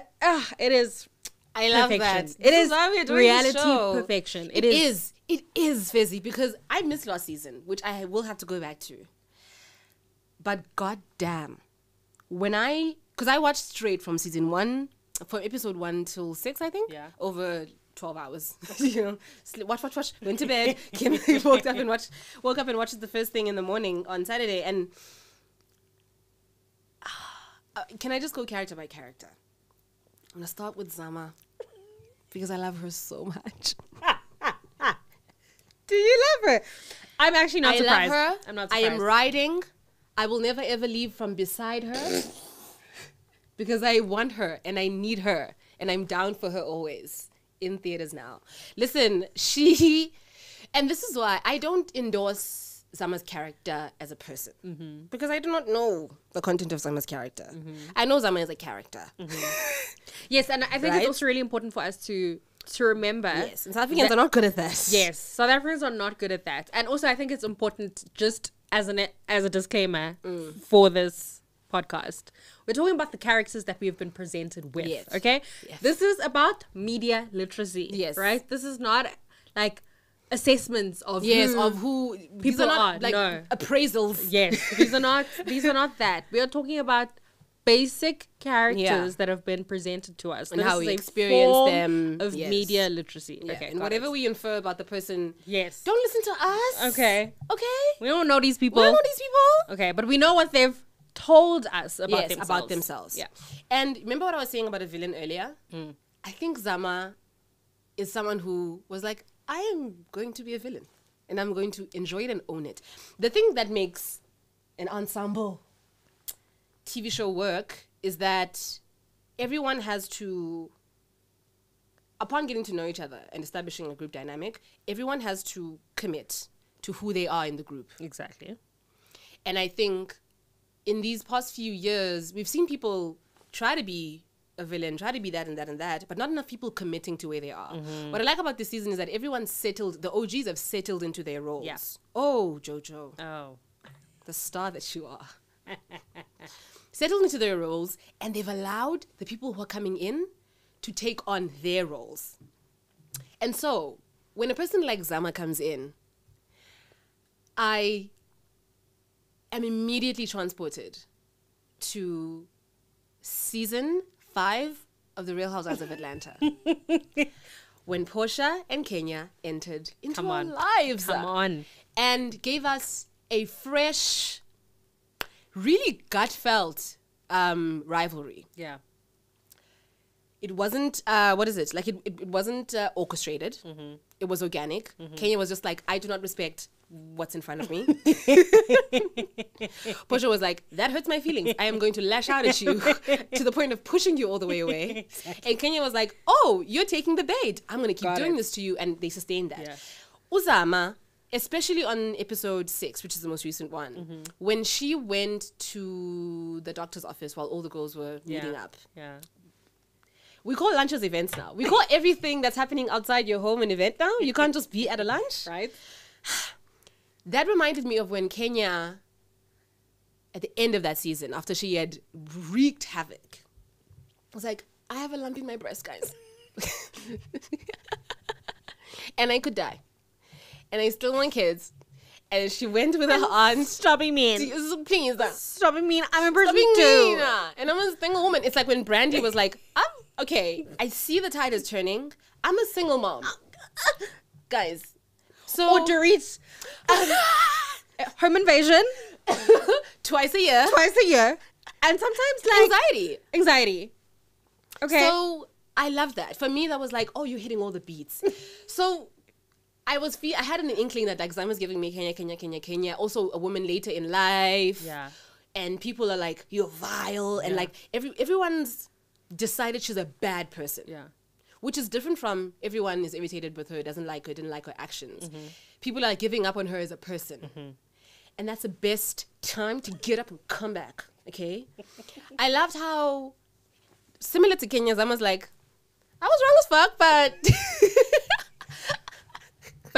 Speaker 2: is...
Speaker 1: I love
Speaker 2: perfection.
Speaker 1: that.
Speaker 2: It is
Speaker 1: why we're doing
Speaker 2: reality
Speaker 1: the show.
Speaker 2: perfection.
Speaker 1: It is. It is, Fizzy, because I missed last season, which I will have to go back to. But goddamn, because I watched straight from season 1, from episode 1 till 6, I think.
Speaker 2: Yeah.
Speaker 1: Over 12 hours. You know, watch. Went to bed. Woke up and watched the first thing in the morning on Saturday. And can I just go character by character? I'm gonna start with Zama because I love her so much.
Speaker 2: Do you love her? I'm actually not surprised.
Speaker 1: I love her.
Speaker 2: I'm not
Speaker 1: I
Speaker 2: surprised.
Speaker 1: am riding. I will never ever leave from beside her because I want her and I need her and I'm down for her always in theaters now. Listen, and this is why I don't endorse Zama's character as a person because I do not know the content of Zama's character. I know Zama is a character.
Speaker 2: Yes, and I think it's also really important for us to remember.
Speaker 1: Yes, and South Africans are not good at that.
Speaker 2: Yes, South Africans are not good at that. And also I think it's important, just as a disclaimer for this podcast, we're talking about the characters that we have been presented with.
Speaker 1: Yes.
Speaker 2: Okay?
Speaker 1: Yes.
Speaker 2: This is about media literacy.
Speaker 1: Yes.
Speaker 2: Right? This is not like assessments of
Speaker 1: who
Speaker 2: people
Speaker 1: these are not
Speaker 2: are.
Speaker 1: like
Speaker 2: No.
Speaker 1: appraisals.
Speaker 2: Yes, these are not that. We are talking about basic characters that have been presented to us.
Speaker 1: And
Speaker 2: This
Speaker 1: how
Speaker 2: is
Speaker 1: we
Speaker 2: a
Speaker 1: experience
Speaker 2: form
Speaker 1: them.
Speaker 2: of media literacy.
Speaker 1: Yeah.
Speaker 2: Okay,
Speaker 1: And
Speaker 2: got
Speaker 1: whatever
Speaker 2: it.
Speaker 1: we infer about the person,
Speaker 2: Yes.
Speaker 1: don't listen to us.
Speaker 2: Okay.
Speaker 1: Okay?
Speaker 2: We don't know these
Speaker 1: We
Speaker 2: people.
Speaker 1: don't know these people.
Speaker 2: Okay, but we know what they've told us about themselves.
Speaker 1: About themselves.
Speaker 2: Yeah.
Speaker 1: And remember what I was saying about a villain earlier? I think Zama is someone who was like, I am going to be a villain and I'm going to enjoy it and own it. The thing that makes an ensemble TV show work is that everyone has to, upon getting to know each other and establishing a group dynamic, everyone has to commit to who they are in the group.
Speaker 2: Exactly.
Speaker 1: And I think in these past few years, we've seen people try to be a villain, try to be that and that and that, but not enough people committing to where they are. What I like about this season is that everyone's settled, the OGs have settled into their roles.
Speaker 2: Yeah.
Speaker 1: Oh, Jojo.
Speaker 2: Oh.
Speaker 1: The star that you are. Settled into their roles, and they've allowed the people who are coming in to take on their roles. And so, when a person like Zama comes in, I am immediately transported to season 5 of The Real Housewives of Atlanta. When Portia and Kenya entered into our lives.
Speaker 2: Come on.
Speaker 1: And gave us a fresh, really gut-felt rivalry.
Speaker 2: Yeah.
Speaker 1: It wasn't, it wasn't orchestrated. It was organic. Kenya was just like, I do not respect what's in front of me. Portia was like, that hurts my feelings. I am going to lash out at you to the point of pushing you all the way away. Exactly. And Kenya was like, oh, you're taking the bait. I'm going to keep doing this to you. And they sustained that. Yeah. Uzama, especially on episode 6, which is the most recent one, when she went to the doctor's office while all the girls were meeting up.
Speaker 2: Yeah.
Speaker 1: We call lunches events now. We call everything that's happening outside your home an event now. You can't just be at a lunch.
Speaker 2: Right.
Speaker 1: That reminded me of when Kenya, at the end of that season, after she had wreaked havoc, was like, I have a lump in my breast, guys. And I could die. And I still want kids. And she went with her aunt.
Speaker 2: Stop being mean.
Speaker 1: Please.
Speaker 2: Stop being mean. I'm a person
Speaker 1: Stop being
Speaker 2: too.
Speaker 1: mean. And I'm a single woman. It's like when Brandy was like, okay, I see the tide is turning. I'm a single mom. Guys. So,
Speaker 2: Or Dorit. Home invasion.
Speaker 1: Twice a year.
Speaker 2: And sometimes like
Speaker 1: Anxiety.
Speaker 2: Okay.
Speaker 1: So I love that. For me, that was like, oh, you're hitting all the beats. So I had an inkling that like Zama's giving me Kenya. Also a woman later in life.
Speaker 2: Yeah.
Speaker 1: And people are like, you're vile. And like everyone's decided she's a bad person.
Speaker 2: Yeah.
Speaker 1: Which is different from everyone is irritated with her, doesn't like her, didn't like her actions. People are giving up on her as a person. And that's the best time to get up and come back, okay? I loved how, similar to Kenya, Zama's like, I was wrong as fuck, but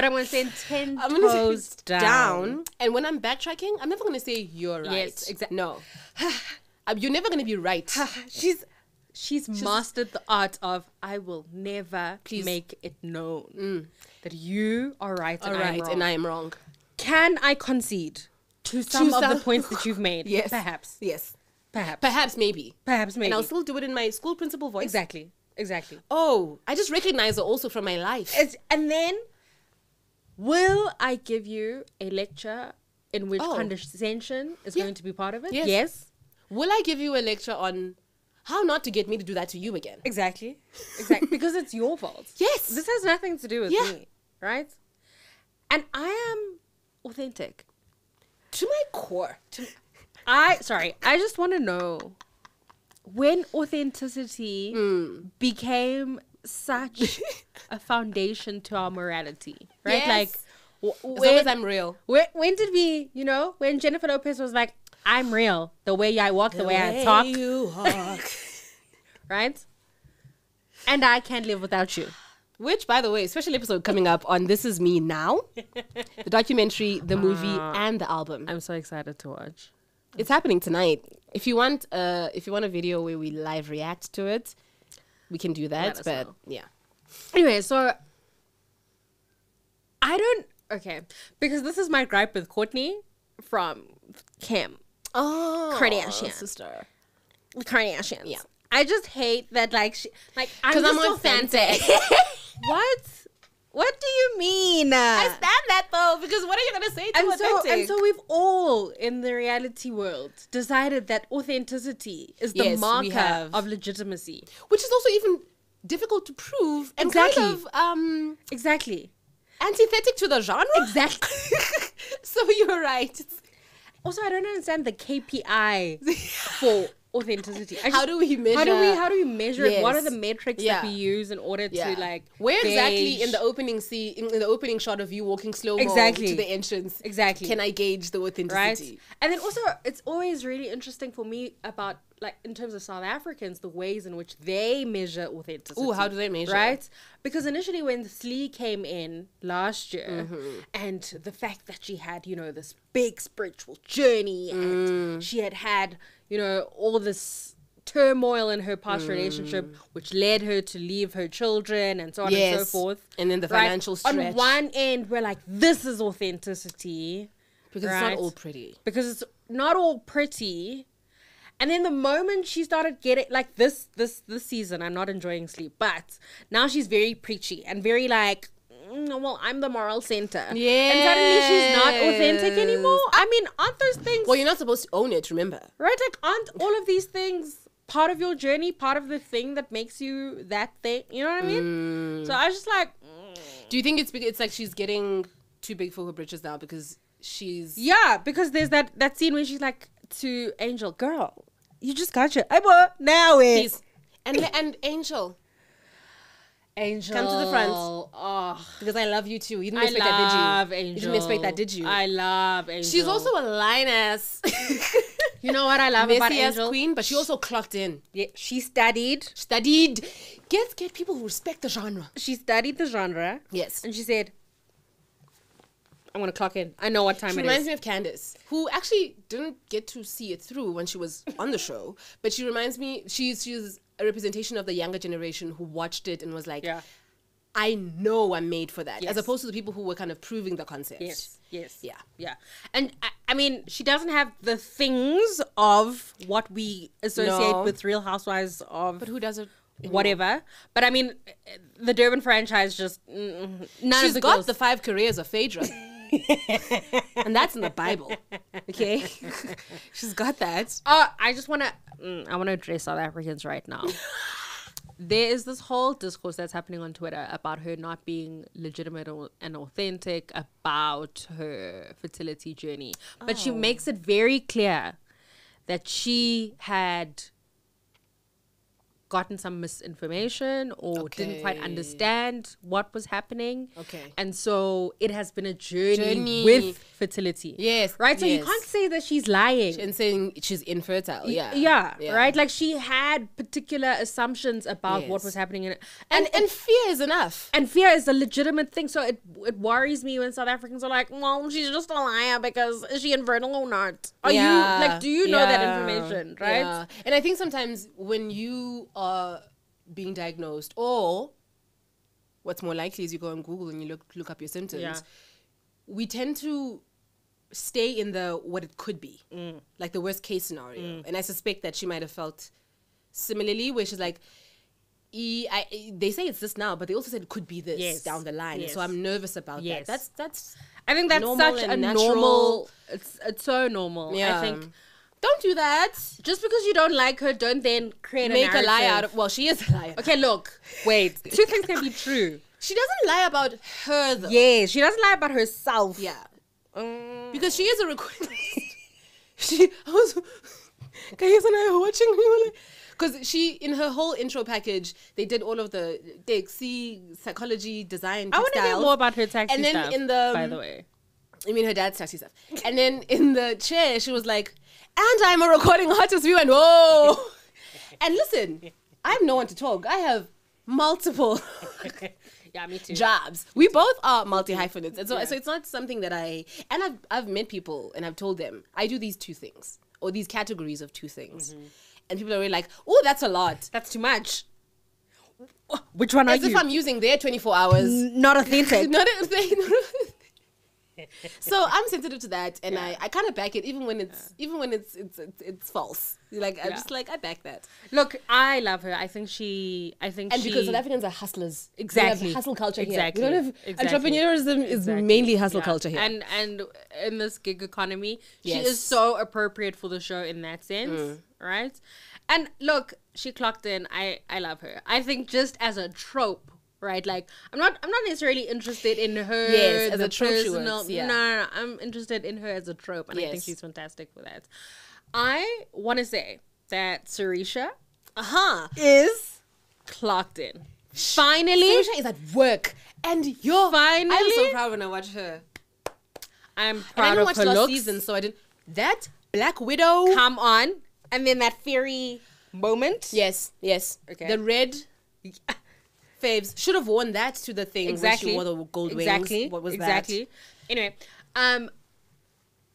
Speaker 2: I'm going to say 10
Speaker 1: I'm gonna
Speaker 2: toes
Speaker 1: say
Speaker 2: down.
Speaker 1: And when I'm backtracking, I'm never going to say you're right.
Speaker 2: Yes, exactly.
Speaker 1: No. You're never going to be right.
Speaker 2: She's mastered the art of I will never make it known that you are right and I'm wrong.
Speaker 1: And I am wrong.
Speaker 2: Can I concede to some of the points that you've made?
Speaker 1: Yes.
Speaker 2: Perhaps.
Speaker 1: Yes.
Speaker 2: Perhaps.
Speaker 1: Maybe.
Speaker 2: And
Speaker 1: I'll still do it in my school principal voice.
Speaker 2: Exactly.
Speaker 1: Oh, I just recognize her also from my life.
Speaker 2: And then, will I give you a lecture in which condescension is going to be part of it?
Speaker 1: Yes. Will I give you a lecture on how not to get me to do that to you again?
Speaker 2: Exactly. Because it's your fault.
Speaker 1: Yes.
Speaker 2: This has nothing to do with me, right? And I am authentic.
Speaker 1: To my core.
Speaker 2: I just want to know when authenticity became such a foundation to our morality, right?
Speaker 1: Yes.
Speaker 2: Like,
Speaker 1: As long as I'm real.
Speaker 2: when did we, when Jennifer Lopez was like, I'm real, the way I walk, the way I talk.
Speaker 1: You walk.
Speaker 2: Right? And I can't live without you.
Speaker 1: Which, by the way, special episode coming up on This Is Me Now. The documentary, the movie, and the album.
Speaker 2: I'm so excited to watch.
Speaker 1: It's happening tonight. If you want a video where we live react to it, we can do that. But yeah.
Speaker 2: Anyway, so Okay, because this is my gripe with Courtney from Kim.
Speaker 1: Oh,
Speaker 2: Kardashian.
Speaker 1: sister.
Speaker 2: Kardashians.
Speaker 1: Yeah.
Speaker 2: I just hate that, like, I'm
Speaker 1: Because I'm
Speaker 2: just
Speaker 1: authentic.
Speaker 2: What? What do you mean?
Speaker 1: I stand that though, because what are you gonna say to authentic?
Speaker 2: And so we've all in the reality world decided that authenticity is the
Speaker 1: Yes, we
Speaker 2: marker
Speaker 1: have.
Speaker 2: of legitimacy.
Speaker 1: Which is also even difficult to prove and
Speaker 2: Exactly.
Speaker 1: kind of
Speaker 2: Exactly.
Speaker 1: antithetic to the genre.
Speaker 2: Exactly.
Speaker 1: So you're right.
Speaker 2: Also, I don't understand the KPI for authenticity.
Speaker 1: How do we measure?
Speaker 2: How do we measure it? What are
Speaker 1: Yes.
Speaker 2: the metrics
Speaker 1: Yeah.
Speaker 2: that we use in order to like
Speaker 1: where exactly
Speaker 2: gauge-
Speaker 1: in the opening scene, in the opening shot of you walking slow mo
Speaker 2: Exactly.
Speaker 1: to the entrance?
Speaker 2: Exactly.
Speaker 1: Can I gauge the authenticity?
Speaker 2: right? And then also, it's always really interesting for me about, like, in terms of South Africans, the ways in which they measure authenticity.
Speaker 1: Ooh, how do they measure?
Speaker 2: Right? Because initially when Slee came in last year, and the fact that she had, you know, this big spiritual journey, and she had, you know, all this turmoil in her past relationship, which led her to leave her children and so on and so forth.
Speaker 1: And then the
Speaker 2: Right?
Speaker 1: financial stretch.
Speaker 2: On one end, we're like, this is authenticity.
Speaker 1: because it's not all pretty.
Speaker 2: Because it's not all pretty. And then the moment she started getting, like, this season, I'm not enjoying Sleep, but now she's very preachy and very like, well, I'm the moral center.
Speaker 1: Yeah.
Speaker 2: And suddenly she's not authentic anymore. I mean, aren't those things,
Speaker 1: Well, you're not supposed to own it, remember?
Speaker 2: right? Like, aren't all of these things part of your journey, part of the thing that makes you that thing? You know what I mean? So I was just like,
Speaker 1: Do you think it's like she's getting too big for her britches now because she's...
Speaker 2: yeah, because there's that scene where she's like to Angel, girl, you just got your eyebrow now it.
Speaker 1: Please. And Angel,
Speaker 2: Angel,
Speaker 1: come to the front.
Speaker 2: Oh,
Speaker 1: because I love you too. You didn't
Speaker 2: I
Speaker 1: expect that, did you?
Speaker 2: love Angel.
Speaker 1: You didn't expect that, did you?
Speaker 2: I love Angel.
Speaker 1: She's also a lioness.
Speaker 2: You know what I love about
Speaker 1: Messy ass
Speaker 2: Angel?
Speaker 1: queen, but she also clocked in.
Speaker 2: Yeah, she studied
Speaker 1: Get people who respect the genre.
Speaker 2: She studied the genre.
Speaker 1: Yes.
Speaker 2: And she said, I want to clock in. I know what time
Speaker 1: She
Speaker 2: it
Speaker 1: reminds
Speaker 2: is.
Speaker 1: me of Candace, who actually didn't get to see it through when she was on the show, but she reminds me, she's a representation of the younger generation who watched it and was like,
Speaker 2: Yeah.
Speaker 1: I know I'm made for that,
Speaker 2: Yes.
Speaker 1: as opposed to the people who were kind of proving the concept.
Speaker 2: Yes.
Speaker 1: Yeah.
Speaker 2: Yeah. And I mean, she doesn't have the things of what we associate
Speaker 1: No.
Speaker 2: with Real Housewives of
Speaker 1: But who does it? anymore?
Speaker 2: whatever. But I mean, the Durban franchise just none of
Speaker 1: She's
Speaker 2: the
Speaker 1: got
Speaker 2: girls.
Speaker 1: the 5 careers of Phaedra. And that's in the Bible. Okay? She's got that.
Speaker 2: I just want to I want to address South Africans right now. There is this whole discourse that's happening on Twitter about her not being legitimate and authentic about her fertility journey. But she makes it very clear that she had gotten some misinformation or didn't quite
Speaker 1: Okay.
Speaker 2: understand what was happening.
Speaker 1: Okay.
Speaker 2: And so it has been a journey
Speaker 1: Journey.
Speaker 2: with fertility.
Speaker 1: Yes,
Speaker 2: Right? So you
Speaker 1: yes.
Speaker 2: can't say that she's lying.
Speaker 1: And saying she's infertile. Yeah.
Speaker 2: Yeah, right? Like she had particular assumptions about what
Speaker 1: Yes.
Speaker 2: was happening in it.
Speaker 1: And fear is enough.
Speaker 2: And fear is a legitimate thing. So it worries me when South Africans are like, well, she's just a liar because is she infertile or not? Are you like, do you know that information, right?
Speaker 1: Yeah. And I think sometimes when you are being diagnosed, or what's more likely is you go on Google and you look up your symptoms,
Speaker 2: Yeah.
Speaker 1: we tend to stay in the what it could be, like the worst case scenario. And I suspect that she might have felt similarly, where she's like, they say it's this now, but they also said it could be this
Speaker 2: Yes.
Speaker 1: down the line.
Speaker 2: Yes.
Speaker 1: So I'm nervous about
Speaker 2: Yes.
Speaker 1: that. That's
Speaker 2: I think that's
Speaker 1: normal
Speaker 2: such a
Speaker 1: and natural.
Speaker 2: normal. It's so normal.
Speaker 1: Yeah.
Speaker 2: I think
Speaker 1: don't do that.
Speaker 2: just because you don't like her, don't then create
Speaker 1: Make a lie
Speaker 2: narrative.
Speaker 1: out of. Well, she is a liar.
Speaker 2: Okay, look, wait. Two things can be true.
Speaker 1: She doesn't lie about her though.
Speaker 2: Yes, she doesn't lie about herself.
Speaker 1: Yeah. Because she is a recording. Kayes and I were watching. Because she, in her whole intro package, they did all of the taxi, psychology, design,
Speaker 2: I want to hear
Speaker 1: textiles.
Speaker 2: more about her taxi
Speaker 1: And then
Speaker 2: stuff,
Speaker 1: in the-
Speaker 2: by the way.
Speaker 1: I mean, her dad's taxi stuff. And then in the chair, she was like, and I'm a recording artist. We went, whoa. And listen, I'm no one to talk. I have multiple
Speaker 2: Yeah, me too.
Speaker 1: jobs. We both are multi-hyphenates. And so it's not something that I've met people and I've told them, I do these 2 things or these categories of 2 things. And people are really like, oh, that's a lot.
Speaker 2: That's too much. Which one are
Speaker 1: As
Speaker 2: you?
Speaker 1: if I'm using their 24 hours.
Speaker 2: Not authentic.
Speaker 1: Not so I'm sensitive to that, and I kind of back it, even when it's false. Like I'm just like, I back that.
Speaker 2: Look, I love her. I think
Speaker 1: Because South Africans are hustlers.
Speaker 2: Exactly.
Speaker 1: We have hustle culture
Speaker 2: Exactly.
Speaker 1: here. We don't have entrepreneurism is mainly hustle culture here.
Speaker 2: And in this gig economy, she
Speaker 1: Yes.
Speaker 2: is so appropriate for the show in that sense, right? And look, she clocked in. I love her. I think just as a trope, right? Like I'm not necessarily interested in her.
Speaker 1: Yes, as
Speaker 2: the
Speaker 1: a trope she
Speaker 2: personal.
Speaker 1: works, yeah.
Speaker 2: No, I'm interested in her as a trope, and I think
Speaker 1: Yes.
Speaker 2: she's fantastic for that. I want to say that Sarisha is clocked in. Finally,
Speaker 1: Sarisha is at work, and I'm so
Speaker 2: Finally.
Speaker 1: proud when I watch her.
Speaker 2: I'm
Speaker 1: And I
Speaker 2: proud
Speaker 1: didn't
Speaker 2: of
Speaker 1: watch
Speaker 2: her
Speaker 1: last
Speaker 2: looks.
Speaker 1: season, so I didn't. That Black Widow.
Speaker 2: Come on, and then that fairy moment.
Speaker 1: Yes.
Speaker 2: Okay.
Speaker 1: The red faves should have worn that to the thing.
Speaker 2: Exactly.
Speaker 1: When she wore the gold
Speaker 2: Exactly.
Speaker 1: wings. What was
Speaker 2: Exactly. Anyway,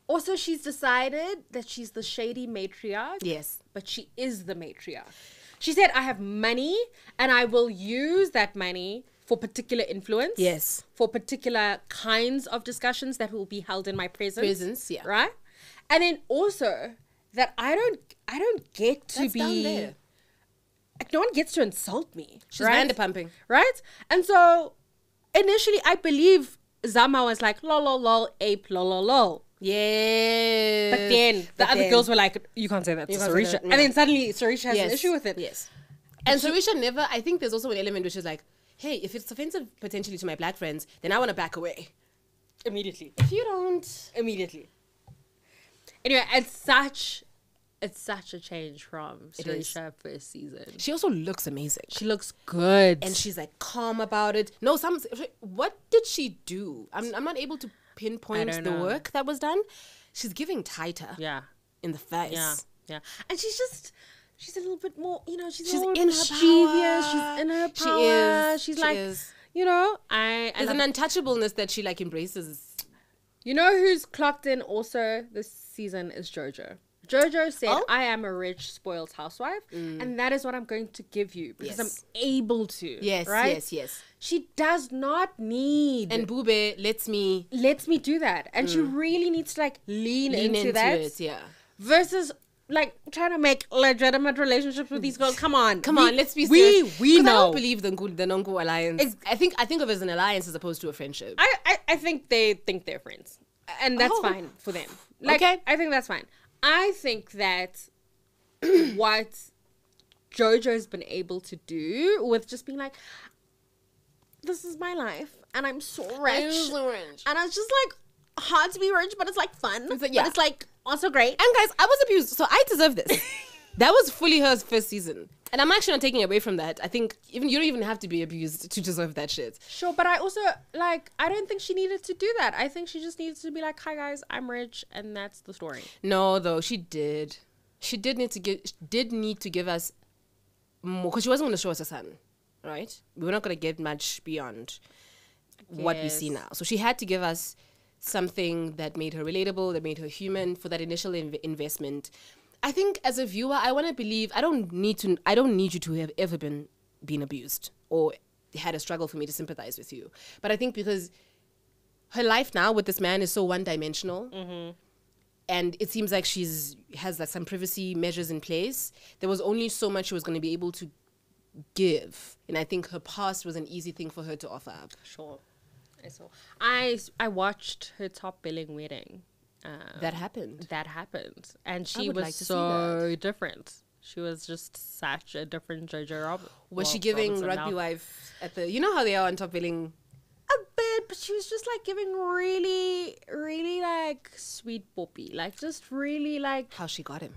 Speaker 2: also she's decided that she's the shady matriarch.
Speaker 1: Yes.
Speaker 2: But she is the matriarch. She said, I have money and I will use that money for particular influence.
Speaker 1: Yes.
Speaker 2: For particular kinds of discussions that will be held in my presence.
Speaker 1: Yeah.
Speaker 2: Right? And then also that I don't get to
Speaker 1: That's
Speaker 2: be
Speaker 1: down there.
Speaker 2: like, no one gets to insult me.
Speaker 1: She's
Speaker 2: right?
Speaker 1: Vanderpumping.
Speaker 2: Right? And so initially I believe Zama was like, lol, lol, lol, ape, lol, lol, lol.
Speaker 1: Yeah.
Speaker 2: But then the other girls were like, you can't say that to
Speaker 1: You can't say
Speaker 2: Sarisha.
Speaker 1: that,
Speaker 2: And
Speaker 1: no.
Speaker 2: then suddenly Sarisha has
Speaker 1: Yes.
Speaker 2: an issue with it.
Speaker 1: Yes. And Sarisha never, I think there's also an element which is like, hey, if it's offensive potentially to my black friends, then I want to back away.
Speaker 2: Immediately.
Speaker 1: If you don't.
Speaker 2: Immediately. Anyway, it's such a change from
Speaker 1: It is.
Speaker 2: Sarisha first season.
Speaker 1: She also looks amazing.
Speaker 2: She looks good.
Speaker 1: And she's like calm about it. No, what did she do? I'm not able to pinpoint
Speaker 2: don't
Speaker 1: the
Speaker 2: know.
Speaker 1: work that was done. She's giving tighter
Speaker 2: yeah.
Speaker 1: in the face.
Speaker 2: Yeah. And she's a little bit more, she's
Speaker 1: She's
Speaker 2: more
Speaker 1: in her
Speaker 2: mischievous.
Speaker 1: power.
Speaker 2: She's in her
Speaker 1: She
Speaker 2: power.
Speaker 1: is.
Speaker 2: She's
Speaker 1: She
Speaker 2: like,
Speaker 1: is.
Speaker 2: I
Speaker 1: There's
Speaker 2: love
Speaker 1: an untouchableness that she like embraces.
Speaker 2: You know who's clocked in also this season is Jojo. Jojo said,
Speaker 1: Oh?
Speaker 2: I am a rich, spoiled housewife, and that is what I'm going to give you because
Speaker 1: Yes.
Speaker 2: I'm able to.
Speaker 1: Yes,
Speaker 2: right?
Speaker 1: yes.
Speaker 2: She does not need
Speaker 1: And Bube lets me
Speaker 2: lets me do that. And she really needs to like lean into that.
Speaker 1: it. Yeah.
Speaker 2: Versus like trying to make legitimate relationships with these girls. Come on,
Speaker 1: Let's be serious.
Speaker 2: We
Speaker 1: 'Cause
Speaker 2: know.
Speaker 1: I don't believe the Nonku alliance. I think of it as an alliance as opposed to a friendship.
Speaker 2: I think they think they're friends, and that's
Speaker 1: Oh.
Speaker 2: fine for them. Like,
Speaker 1: Okay.
Speaker 2: I think that's fine. I think that what Jojo's been able to do with just being like, this is my life, and I'm so rich, and it's just like hard to be rich, but it's like fun.
Speaker 1: It's like, yeah.
Speaker 2: But it's like also great.
Speaker 1: And guys, I was abused, so I deserve this. That was fully her first season. And I'm actually not taking away from that. I think you don't even have to be abused to deserve that shit.
Speaker 2: Sure, but I also like I don't think she needed to do that. I think she just needed to be like, hi guys, I'm rich, and that's the story.
Speaker 1: No, though, she did. She did need to give us more, because she wasn't going to show us a son, right? We were not going to get much beyond what we see
Speaker 2: Yes.
Speaker 1: now. So she had to give us something that made her relatable, that made her human for that initial investment. I think as a viewer, I want to believe I don't need you to have ever been abused or had a struggle for me to sympathize with you. But I think because her life now with this man is so one-dimensional, and it seems like has like some privacy measures in place. There was only so much she was going to be able to give, and I think her past was an easy thing for her to offer up.
Speaker 2: Sure, I saw. I watched her top billing wedding.
Speaker 1: That happened.
Speaker 2: And she
Speaker 1: would
Speaker 2: was
Speaker 1: like to see
Speaker 2: so different. She was just such a different Jojo Roberts.
Speaker 1: Was she giving rugby wife at the? You know how they are on top billing.
Speaker 2: A bit, but she was just like giving really, really like sweet poppy, like just really like.
Speaker 1: How she got him.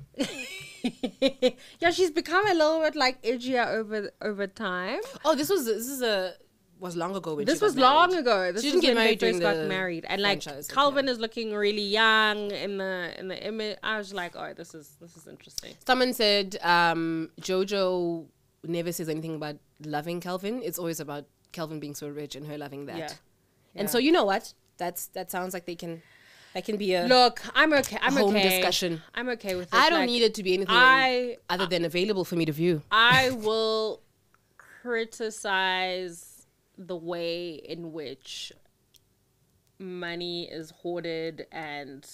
Speaker 2: Yeah, she's become a little bit like edgier over time.
Speaker 1: Oh, this was long ago. When
Speaker 2: This
Speaker 1: she got
Speaker 2: was long
Speaker 1: married.
Speaker 2: ago. This
Speaker 1: She
Speaker 2: was
Speaker 1: didn't get
Speaker 2: when they
Speaker 1: married
Speaker 2: first
Speaker 1: during
Speaker 2: got
Speaker 1: the
Speaker 2: married, and like
Speaker 1: franchise, okay.
Speaker 2: Calvin is looking really young in the image. I was like, oh, this is interesting.
Speaker 1: Someone said Jojo never says anything about loving Calvin. It's always about Calvin being so rich and her loving that.
Speaker 2: Yeah.
Speaker 1: And so you know what? That sounds like that can be a
Speaker 2: Look, I'm okay. I'm
Speaker 1: home
Speaker 2: okay.
Speaker 1: discussion.
Speaker 2: I'm okay with it.
Speaker 1: I don't
Speaker 2: Like,
Speaker 1: need it to be anything other than available for me to view.
Speaker 2: I will criticize the way in which money is hoarded and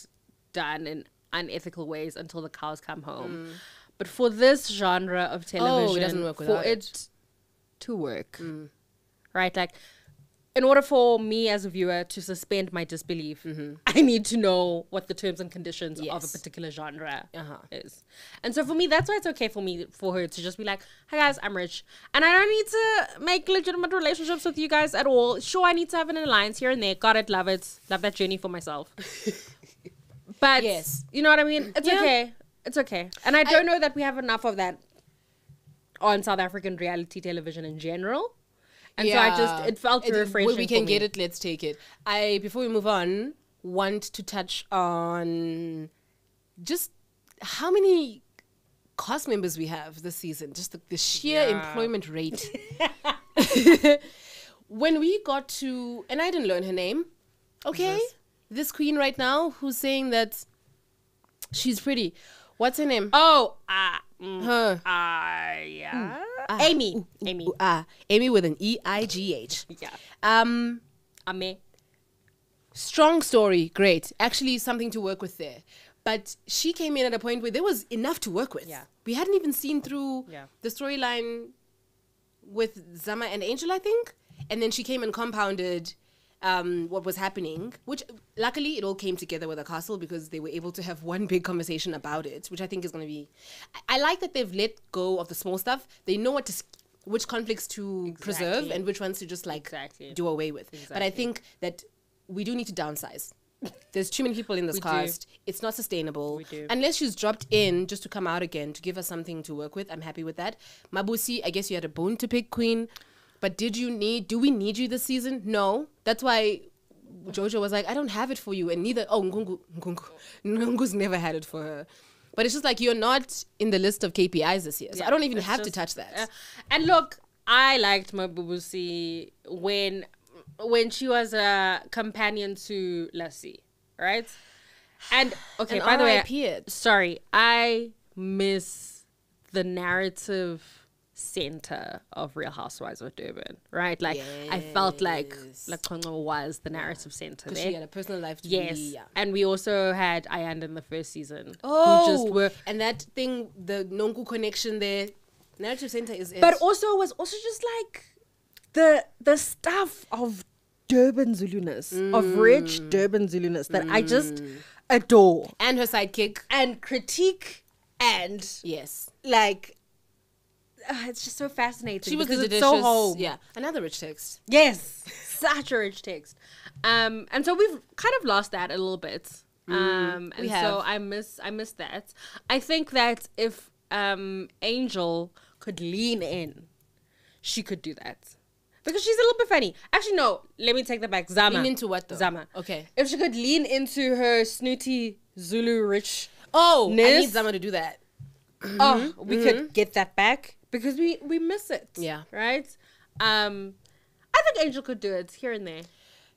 Speaker 2: done in unethical ways until the cows come home. But for this genre of television,
Speaker 1: it doesn't work without
Speaker 2: it to work, right? Like, in order for me as a viewer to suspend my disbelief, I need to know what the terms and conditions of a particular genre is. And so for me, that's why it's okay for her to just be like, "Hi guys, I'm rich, and I don't need to make legitimate relationships with you guys at all. Sure, I need to have an alliance here and there. Got it, love that journey for myself." But you know what I mean? It's okay. It's okay. And I don't know that we have enough of that on South African reality television in general. And so it felt refreshing.
Speaker 1: When we can get it, let's take it. Before we move on, want to touch on just how many cast members we have this season. Just the sheer employment rate. When we got to, and I didn't learn her name. Okay. This queen right now who's saying that she's pretty. What's her name?
Speaker 2: Oh,
Speaker 1: yeah.
Speaker 2: Amy.
Speaker 1: Amy with an E-I-G-H.
Speaker 2: Yeah. Ame.
Speaker 1: Strong story, great. Actually, something to work with there. But she came in at a point where there was enough to work with.
Speaker 2: Yeah.
Speaker 1: We hadn't even seen through the storyline with Zama and Angel, I think. And then she came and compounded what was happening, which luckily it all came together with the castle because they were able to have one big conversation about it, which I think is going to be... I like that they've let go of the small stuff. They know which conflicts to preserve and which ones to just do away with. But I think that we do need to downsize. There's too many people in this cast. It's not sustainable. Unless she's dropped in just to come out again to give us something to work with, I'm happy with that. Mabusi, I guess you had a bone to pick, queen. But do we need you this season? No. That's why Jojo was like, I don't have it for you. And neither, Ngungu's never had it for her. But it's just like, you're not in the list of KPIs this year. So I don't even have to touch that.
Speaker 2: And look, I liked Mabubusi when she was a companion to Lassie, right? And, okay, by the way, sorry, I miss the narrative center of Real Housewives of Durban, right? Like, I felt like Kongo was the narrative center there.
Speaker 1: She had a personal life to
Speaker 2: be, and we also had Ayanda in the first season.
Speaker 1: And that thing, the Nonku connection there, narrative center is it.
Speaker 2: But also, it was also just like the stuff of Durban Zuluness, of rich Durban Zuluness that I just adore.
Speaker 1: And her sidekick.
Speaker 2: And critique and... like... it's just so fascinating.
Speaker 1: She was
Speaker 2: because
Speaker 1: it's
Speaker 2: so home.
Speaker 1: Yeah, another rich text.
Speaker 2: Yes, such a rich text. And so we've kind of lost that a little bit. So I miss that. I think that if Angel could lean in, she could do that. Because she's a little bit funny. Actually, no, let me take that back. Zama.
Speaker 1: Lean into what though?
Speaker 2: Zama.
Speaker 1: Okay.
Speaker 2: If she could lean into her snooty Zulu rich.
Speaker 1: I need Zama to do that.
Speaker 2: We could get that back. Because we miss it. Yeah. Right? I think Angel could do it here and there.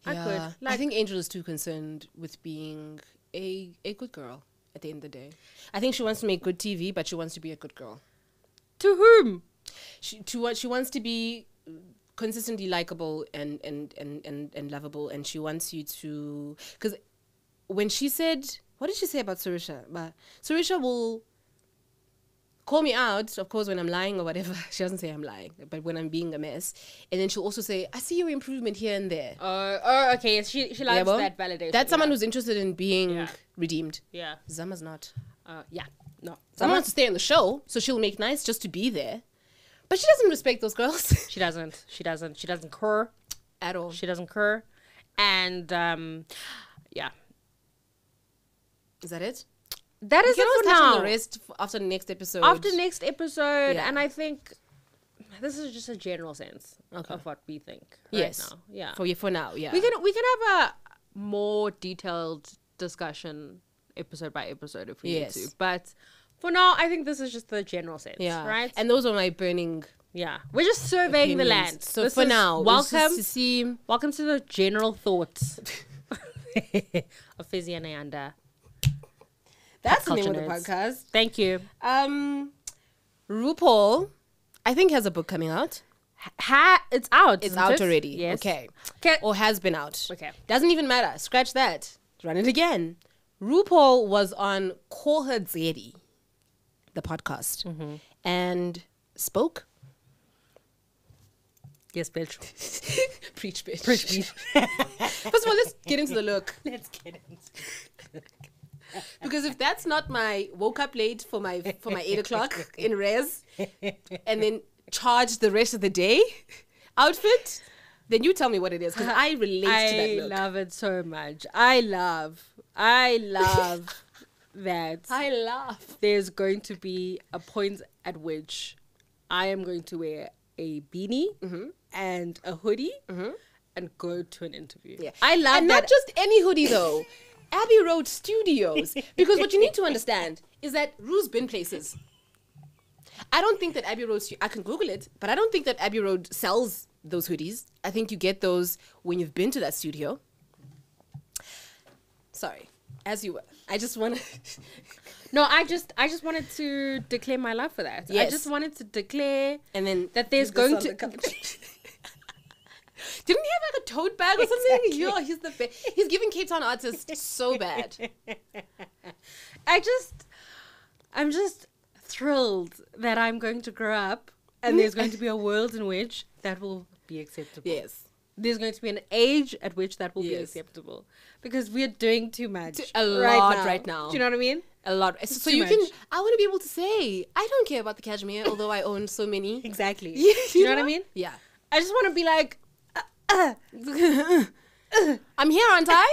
Speaker 2: I could.
Speaker 1: I think Angel is too concerned with being a good girl at the end of the day. I think she wants to make good TV, but she wants to be a good girl.
Speaker 2: To whom?
Speaker 1: She wants to be consistently likable and lovable, and she wants you to... Because when she said... What did she say about Surisha? Surisha will... call me out, of course, when I'm lying or whatever. She doesn't say I'm lying, but when I'm being a mess. And then she'll also say, I see your improvement here and there.
Speaker 2: Okay. She likes that validation.
Speaker 1: That's someone who's interested in being redeemed.
Speaker 2: Yeah.
Speaker 1: Zama's not.
Speaker 2: No.
Speaker 1: Zama wants to stay on the show, so she'll make nice just to be there. But she doesn't respect those girls.
Speaker 2: She doesn't. She doesn't care.
Speaker 1: At all.
Speaker 2: She doesn't care. And,
Speaker 1: Is that it?
Speaker 2: That is it for now.
Speaker 1: The rest after the next episode.
Speaker 2: And I think this is just a general sense of what we think right now. Yeah.
Speaker 1: For now, yeah.
Speaker 2: We can have a more detailed discussion episode by episode if we need to. But for now, I think this is just the general sense, right?
Speaker 1: And those are my burning...
Speaker 2: Yeah. We're just surveying the land.
Speaker 1: So this for now, welcome
Speaker 2: to the general thoughts of Fizzy and Ayanda.
Speaker 1: That's the name of the podcast.
Speaker 2: Thank you.
Speaker 1: RuPaul, I think, has a book coming out.
Speaker 2: It's out.
Speaker 1: It's
Speaker 2: isn't
Speaker 1: out
Speaker 2: it?
Speaker 1: already.
Speaker 2: Yes.
Speaker 1: Okay.
Speaker 2: Okay.
Speaker 1: Or has been out.
Speaker 2: Okay.
Speaker 1: Doesn't even matter. Scratch that. Run it again. RuPaul was on Call Her Zeri, the podcast, and spoke.
Speaker 2: Yes, bitch.
Speaker 1: Preach, bitch.
Speaker 2: Preach, bitch.
Speaker 1: First of all, let's get into the look.
Speaker 2: Let's get into
Speaker 1: Because if that's not my woke up late for my 8 o'clock in res, and then charge the rest of the day outfit, then you tell me what it is, because I relate to that look.
Speaker 2: I love it so much. I love that.
Speaker 1: I laugh.
Speaker 2: There's going to be a point at which I am going to wear a beanie and a hoodie and go to an interview.
Speaker 1: Yeah.
Speaker 2: I love
Speaker 1: and
Speaker 2: that.
Speaker 1: not just any hoodie though. Abbey Road Studios. Because what you need to understand is that Ru's been places. I don't think that Abbey Road, I can Google it, but I don't think that Abbey Road sells those hoodies. I think you get those when you've been to that studio. Sorry, as you were. I just want to...
Speaker 2: No, I just wanted to declare my love for that.
Speaker 1: Yes.
Speaker 2: I just wanted to declare
Speaker 1: And then
Speaker 2: that there's going to...
Speaker 1: Didn't he have like a tote bag or something?
Speaker 2: Exactly.
Speaker 1: Yo, he's the best. He's giving Cape Town artists so bad.
Speaker 2: I'm just thrilled that I'm going to grow up and there's going to be a world in which that will be acceptable.
Speaker 1: Yes.
Speaker 2: There's going to be an age at which that will be
Speaker 1: Yes.
Speaker 2: acceptable. Because we're doing too much.
Speaker 1: A lot right now.
Speaker 2: Do you know what I mean?
Speaker 1: A lot. So
Speaker 2: too
Speaker 1: you
Speaker 2: much.
Speaker 1: can... I want to be able to say, I don't care about the cashmere, although I own so many.
Speaker 2: Exactly.
Speaker 1: Yeah,
Speaker 2: Do you know what I mean?
Speaker 1: Yeah.
Speaker 2: I just want to be like,
Speaker 1: I'm here, aren't I?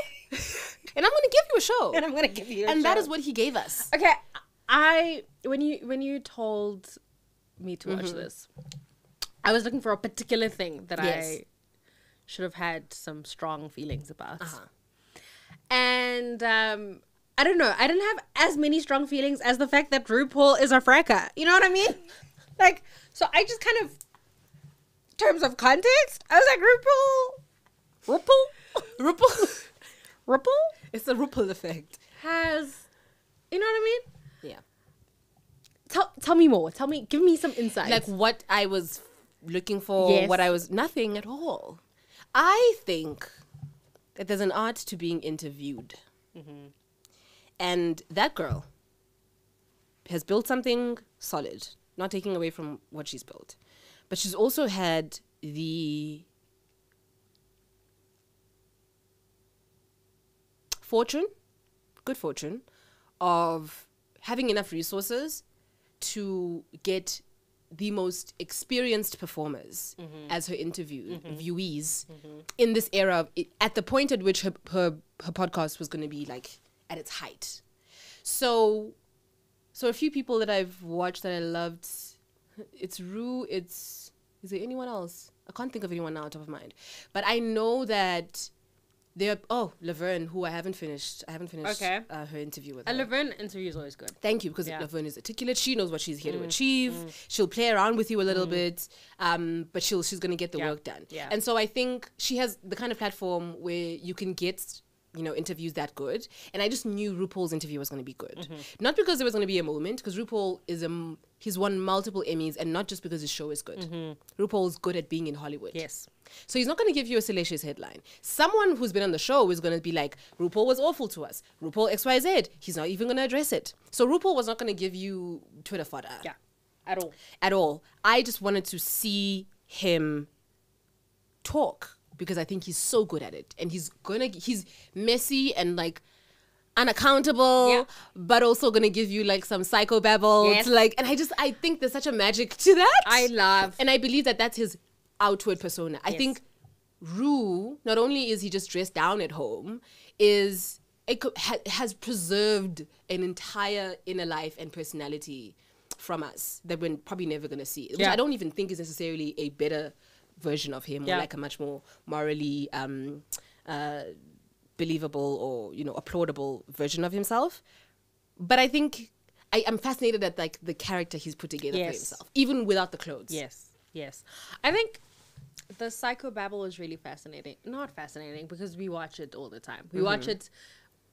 Speaker 1: And I'm going to give you a show.
Speaker 2: and I'm going to give you a
Speaker 1: And that
Speaker 2: show.
Speaker 1: is what he gave us.
Speaker 2: Okay, when you told me to watch this, I was looking for a particular thing that
Speaker 1: Yes.
Speaker 2: I should have had some strong feelings about.
Speaker 1: Uh-huh.
Speaker 2: And I don't know, I didn't have as many strong feelings as the fact that RuPaul is a fracker. You know what I mean? Like, so I just kind of, in terms of context, I was like, RuPaul
Speaker 1: It's the ripple effect.
Speaker 2: has, you know what I mean?
Speaker 1: Yeah.
Speaker 2: Tell me more. Give me some insight.
Speaker 1: Like what I was looking for,
Speaker 2: Yes.
Speaker 1: what I was... Nothing at all. I think that there's an art to being interviewed. And that girl has built something solid, not taking away from what she's built. But she's also had the good fortune of having enough resources to get the most experienced performers as her viewees in this era of at the point at which her podcast was going to be like at its height. So a few people that I've watched that I loved, it's Ru, is there anyone else? I can't think of anyone now on top of mind. But I know that Laverne, who I haven't finished
Speaker 2: Okay.
Speaker 1: her interview with
Speaker 2: a
Speaker 1: her.
Speaker 2: Laverne interview is always good.
Speaker 1: Thank you, because
Speaker 2: Yeah.
Speaker 1: Laverne is articulate. She knows what she's here to achieve. She'll play around with you a little bit, but she's going to get the work done.
Speaker 2: Yeah.
Speaker 1: And so I think she has the kind of platform where you can get, interviews that good. And I just knew RuPaul's interview was going to be good. Not because there was going to be a moment, because RuPaul he's won multiple Emmys, and not just because his show is good. RuPaul's good at being in Hollywood.
Speaker 2: Yes.
Speaker 1: So he's not going to give you a salacious headline. Someone who's been on the show is going to be like, RuPaul was awful to us. RuPaul XYZ. He's not even going to address it. So RuPaul was not going to give you Twitter fodder.
Speaker 2: Yeah. At all.
Speaker 1: At all. I just wanted to see him talk, because I think he's so good at it. And he's messy and like unaccountable, but also going to give you like some psychobabble.
Speaker 2: Yes.
Speaker 1: And I think there's such a magic to that.
Speaker 2: I love.
Speaker 1: And I believe that that's his outward persona. I
Speaker 2: Yes.
Speaker 1: think Ru, not only is he just dressed down at home, has preserved an entire inner life and personality from us that we're probably never going to see. Which
Speaker 2: Yeah.
Speaker 1: I don't even think is necessarily a better version of him, or
Speaker 2: Yeah.
Speaker 1: like a much more morally believable or applaudable version of himself. But I think I'm fascinated at like the character he's put together for
Speaker 2: Yes.
Speaker 1: himself, even without the clothes.
Speaker 2: Yes. I think the psychobabble is really fascinating. Not fascinating, because we watch it all the time. We watch it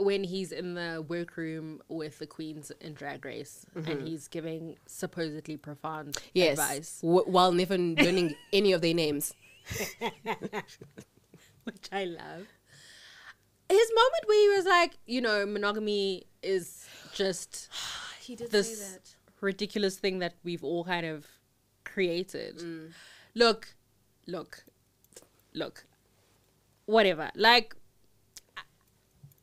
Speaker 2: when he's in the workroom with the queens in Drag Race and he's giving supposedly profound advice.
Speaker 1: While never learning any of their names.
Speaker 2: Which I love. His moment where he was like, you know, monogamy is just
Speaker 1: He did
Speaker 2: this
Speaker 1: say that.
Speaker 2: ridiculous thing that we've all kind of created. Look. Whatever. Like,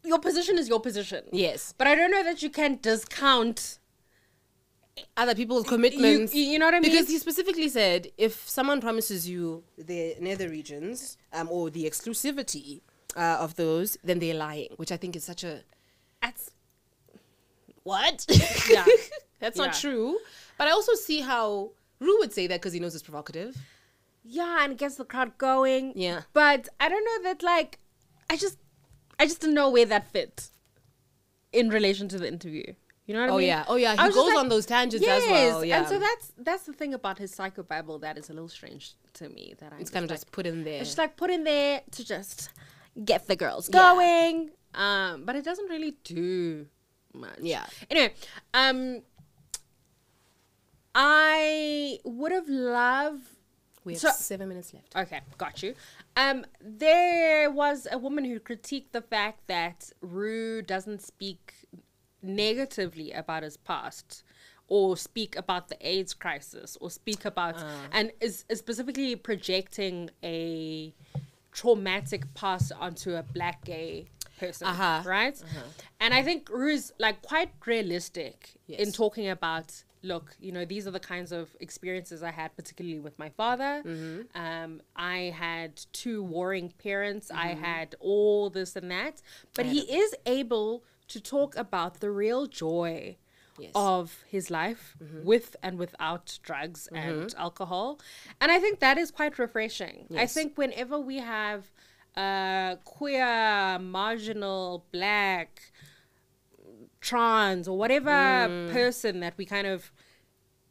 Speaker 2: your position is your position.
Speaker 1: Yes.
Speaker 2: But I don't know that you can discount
Speaker 1: Other people's commitments.
Speaker 2: You know what I mean?
Speaker 1: Because he specifically said, if someone promises you the nether regions or the exclusivity of those, then they're lying, which I think is such a...
Speaker 2: That's...
Speaker 1: What?
Speaker 2: Yeah.
Speaker 1: That's not true. But I also see how Rue would say that because he knows it's provocative.
Speaker 2: Yeah, and it gets the crowd going.
Speaker 1: Yeah.
Speaker 2: But I don't know that, like, I just didn't know where that fit in relation to the interview. You know what I mean?
Speaker 1: Oh yeah. He goes on those tangents as well. Yeah.
Speaker 2: And so that's the thing about his psychobabble that is a little strange to me. That
Speaker 1: It's kind of just put in there.
Speaker 2: It's just like put in there to just get the girls going. But it doesn't really do much.
Speaker 1: Yeah.
Speaker 2: Anyway, I would have loved...
Speaker 1: We have 7 minutes left.
Speaker 2: Okay, got you. There was a woman who critiqued the fact that Rue doesn't speak negatively about his past or speak about the AIDS crisis or speak about and is specifically projecting a traumatic past onto a black gay person, right? And I think Rue's like quite realistic in talking about, look, you know, these are the kinds of experiences I had, particularly with my father. I had 2 warring parents. I had all this and that. But he is able to talk about the real joy of his life with and without drugs and alcohol. And I think that is quite refreshing. I think whenever we have queer, marginal, black, trans or whatever person that we kind of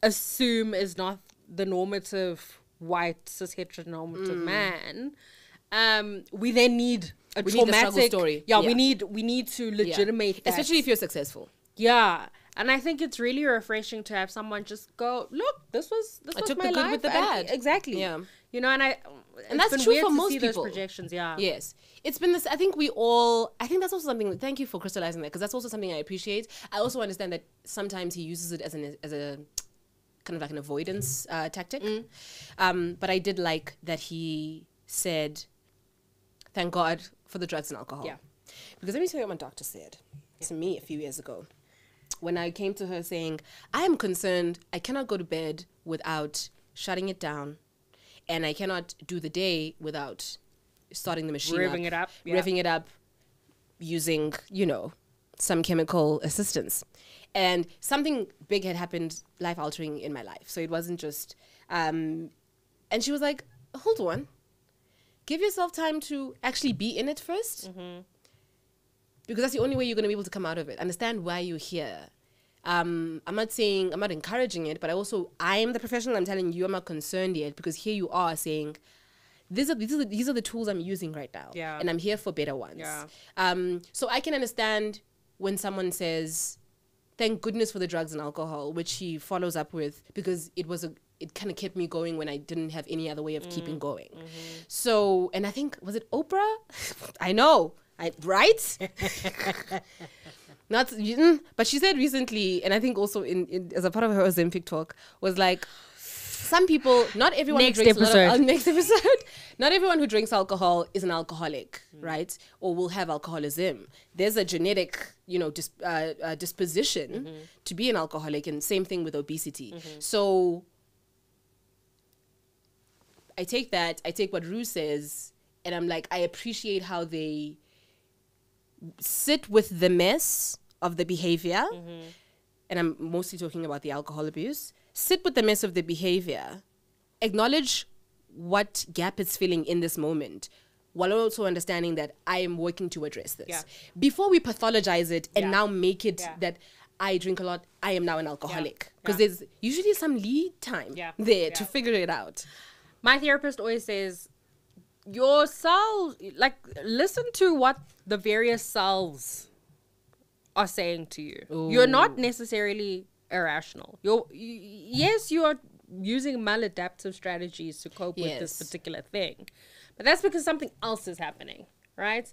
Speaker 2: assume is not the normative white cis heteronormative man, we then need a traumatic
Speaker 1: story.
Speaker 2: we need to legitimate that.
Speaker 1: Especially if you're successful.
Speaker 2: And I think it's really refreshing to have someone just go, look, this was
Speaker 1: took
Speaker 2: my
Speaker 1: the good
Speaker 2: life.
Speaker 1: with the bad.
Speaker 2: Exactly. You know, and
Speaker 1: that's
Speaker 2: been
Speaker 1: true
Speaker 2: weird
Speaker 1: for
Speaker 2: to
Speaker 1: most
Speaker 2: see those
Speaker 1: people.
Speaker 2: projections.
Speaker 1: Yes. It's been this, I think that's also something, thank you for crystallizing that, because that's also something I appreciate. I also understand that sometimes he uses it as a kind of like an avoidance tactic. But I did like that he said, thank God for the drugs and alcohol. Because let me tell you what my doctor said to me a few years ago. When I came to her saying, I am concerned, I cannot go to bed without shutting it down. And I cannot do the day without starting the machine revving it up using, you know, some chemical assistance. And something big had happened, life-altering in my life. So it wasn't just... and she was like, hold on. Give yourself time to actually be in it first. Because that's the only way you're going to be able to come out of it. Understand why you're here. I'm not encouraging it, but I am the professional. I'm telling you, I'm not concerned yet, because here you are saying, these are the tools I'm using right now, and I'm here for better ones. So I can understand when someone says, "Thank goodness for the drugs and alcohol," which he follows up with, because it kind of kept me going when I didn't have any other way of keeping going. So, and I think, was it Oprah? I know, right? But she said recently, and I think also in as a part of her Ozempic talk, was like, some people, not everyone
Speaker 2: Next
Speaker 1: who drinks
Speaker 2: episode.
Speaker 1: next episode, not everyone who drinks alcohol is an alcoholic, right? Or will have alcoholism. There's a genetic, you know, disposition to be an alcoholic, and same thing with obesity. So I take what Rue says, and I'm like, I appreciate how they sit with the mess of the behavior, and I'm mostly talking about the alcohol abuse. Sit with the mess of the behavior, acknowledge what gap it's filling in this moment, while also understanding that I am working to address this. Before we pathologize it and now make it that I drink a lot, I am now an alcoholic. Because there's usually some lead time there to figure it out.
Speaker 2: My therapist always says, your cells, like, listen to what the various cells are saying to you.
Speaker 1: Ooh.
Speaker 2: You're not necessarily irrational. Yes, you are using maladaptive strategies to cope with this particular thing, but that's because something else is happening, right?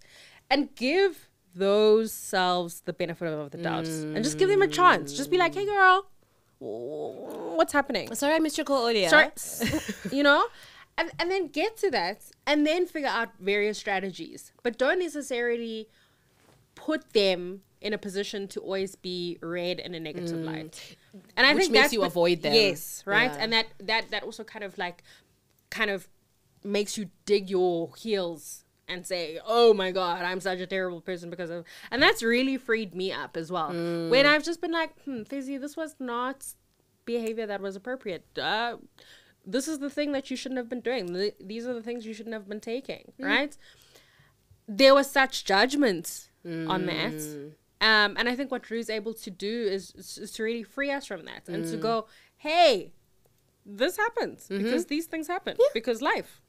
Speaker 2: And give those selves the benefit of the doubt and just give them a chance. Just be like, hey girl, what's happening?
Speaker 1: Sorry, I missed your call earlier.
Speaker 2: Sorry. You know, and then get to that and then figure out various strategies, but don't necessarily put them in a position to always be read in a negative light. And I think
Speaker 1: makes you avoid them.
Speaker 2: Yes, right?
Speaker 1: Yeah.
Speaker 2: And that also kind of makes you dig your heels and say, oh my God, I'm such a terrible person because of... And that's really freed me up as well. When I've just been like, Fizzy, this was not behavior that was appropriate. This is the thing that you shouldn't have been doing. These are the things you shouldn't have been taking, right? There was such judgment on that. And I think what Drew's able to do is to really free us from that and to go, hey, this happens because these things happen because life.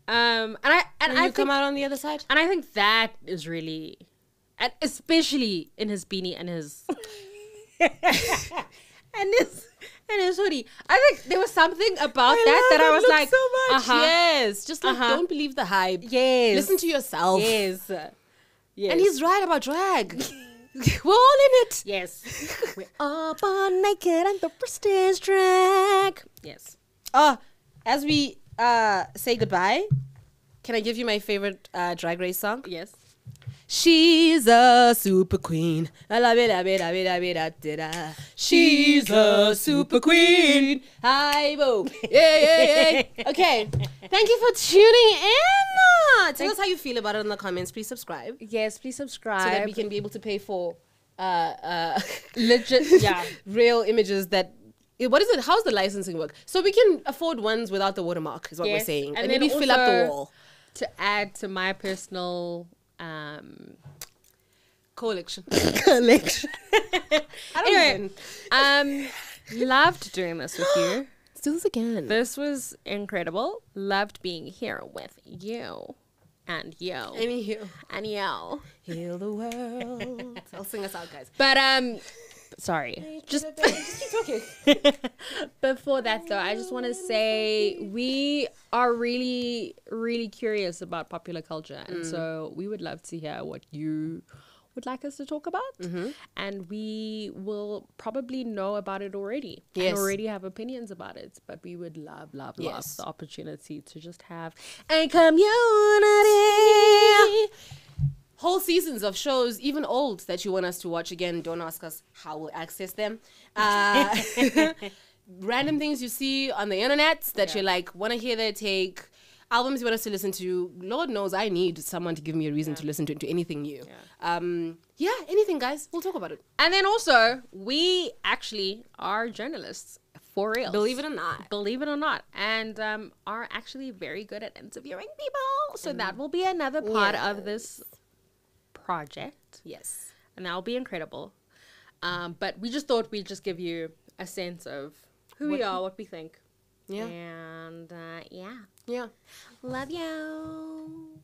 Speaker 2: And I
Speaker 1: come out on the other side.
Speaker 2: And I think that is really, and especially in his beanie and his and his hoodie. I think there was something about that I was like,
Speaker 1: so much. Yes, just like don't believe the hype.
Speaker 2: Yes,
Speaker 1: listen to yourself.
Speaker 2: Yes.
Speaker 1: And he's right about drag. We're all in it.
Speaker 2: Yes. We're all born naked and the rest is drag. Yes.
Speaker 1: As we say goodbye, can I give you my favorite Drag Race song?
Speaker 2: Yes.
Speaker 1: She's a super queen. She's a super queen. Hi, bo. Yeah. Okay. Thank you for tuning in. Tell us how you feel about it in the comments. Please subscribe.
Speaker 2: Yes, please subscribe.
Speaker 1: So that we can be able to pay for
Speaker 2: legit,
Speaker 1: real images that... What is it? How's the licensing work? So we can afford ones without the watermark is what we're saying. And maybe fill up the wall.
Speaker 2: To add to my personal...
Speaker 1: collection.
Speaker 2: Anyway, loved doing this with you.
Speaker 1: Let's do this again.
Speaker 2: This was incredible. Loved being here with you. And you. And you.
Speaker 1: Heal the world. I'll sing us out, guys.
Speaker 2: But sorry. Just
Speaker 1: keep talking.
Speaker 2: Before that though, I just want to say we are really, really curious about popular culture. And so we would love to hear what you would like us to talk about. And we will probably know about it already.
Speaker 1: Yes.
Speaker 2: And already have opinions about it. But we would love the opportunity to just have a community.
Speaker 1: Whole seasons of shows, even old, that you want us to watch again. Don't ask us how we'll access them. Random things you see on the internet that you're like, want to hear their take. Albums you want us to listen to. Lord knows I need someone to give me a reason to listen to anything new. Anything, guys. We'll talk about it.
Speaker 2: And then also, we actually are journalists. For real.
Speaker 1: Believe it or not.
Speaker 2: And are actually very good at interviewing people. So that will be another part of this project.
Speaker 1: Yes.
Speaker 2: And that will be incredible. But we just thought we'd just give you a sense of who we are, what we think.
Speaker 1: Yeah.
Speaker 2: And
Speaker 1: Yeah.
Speaker 2: Love you.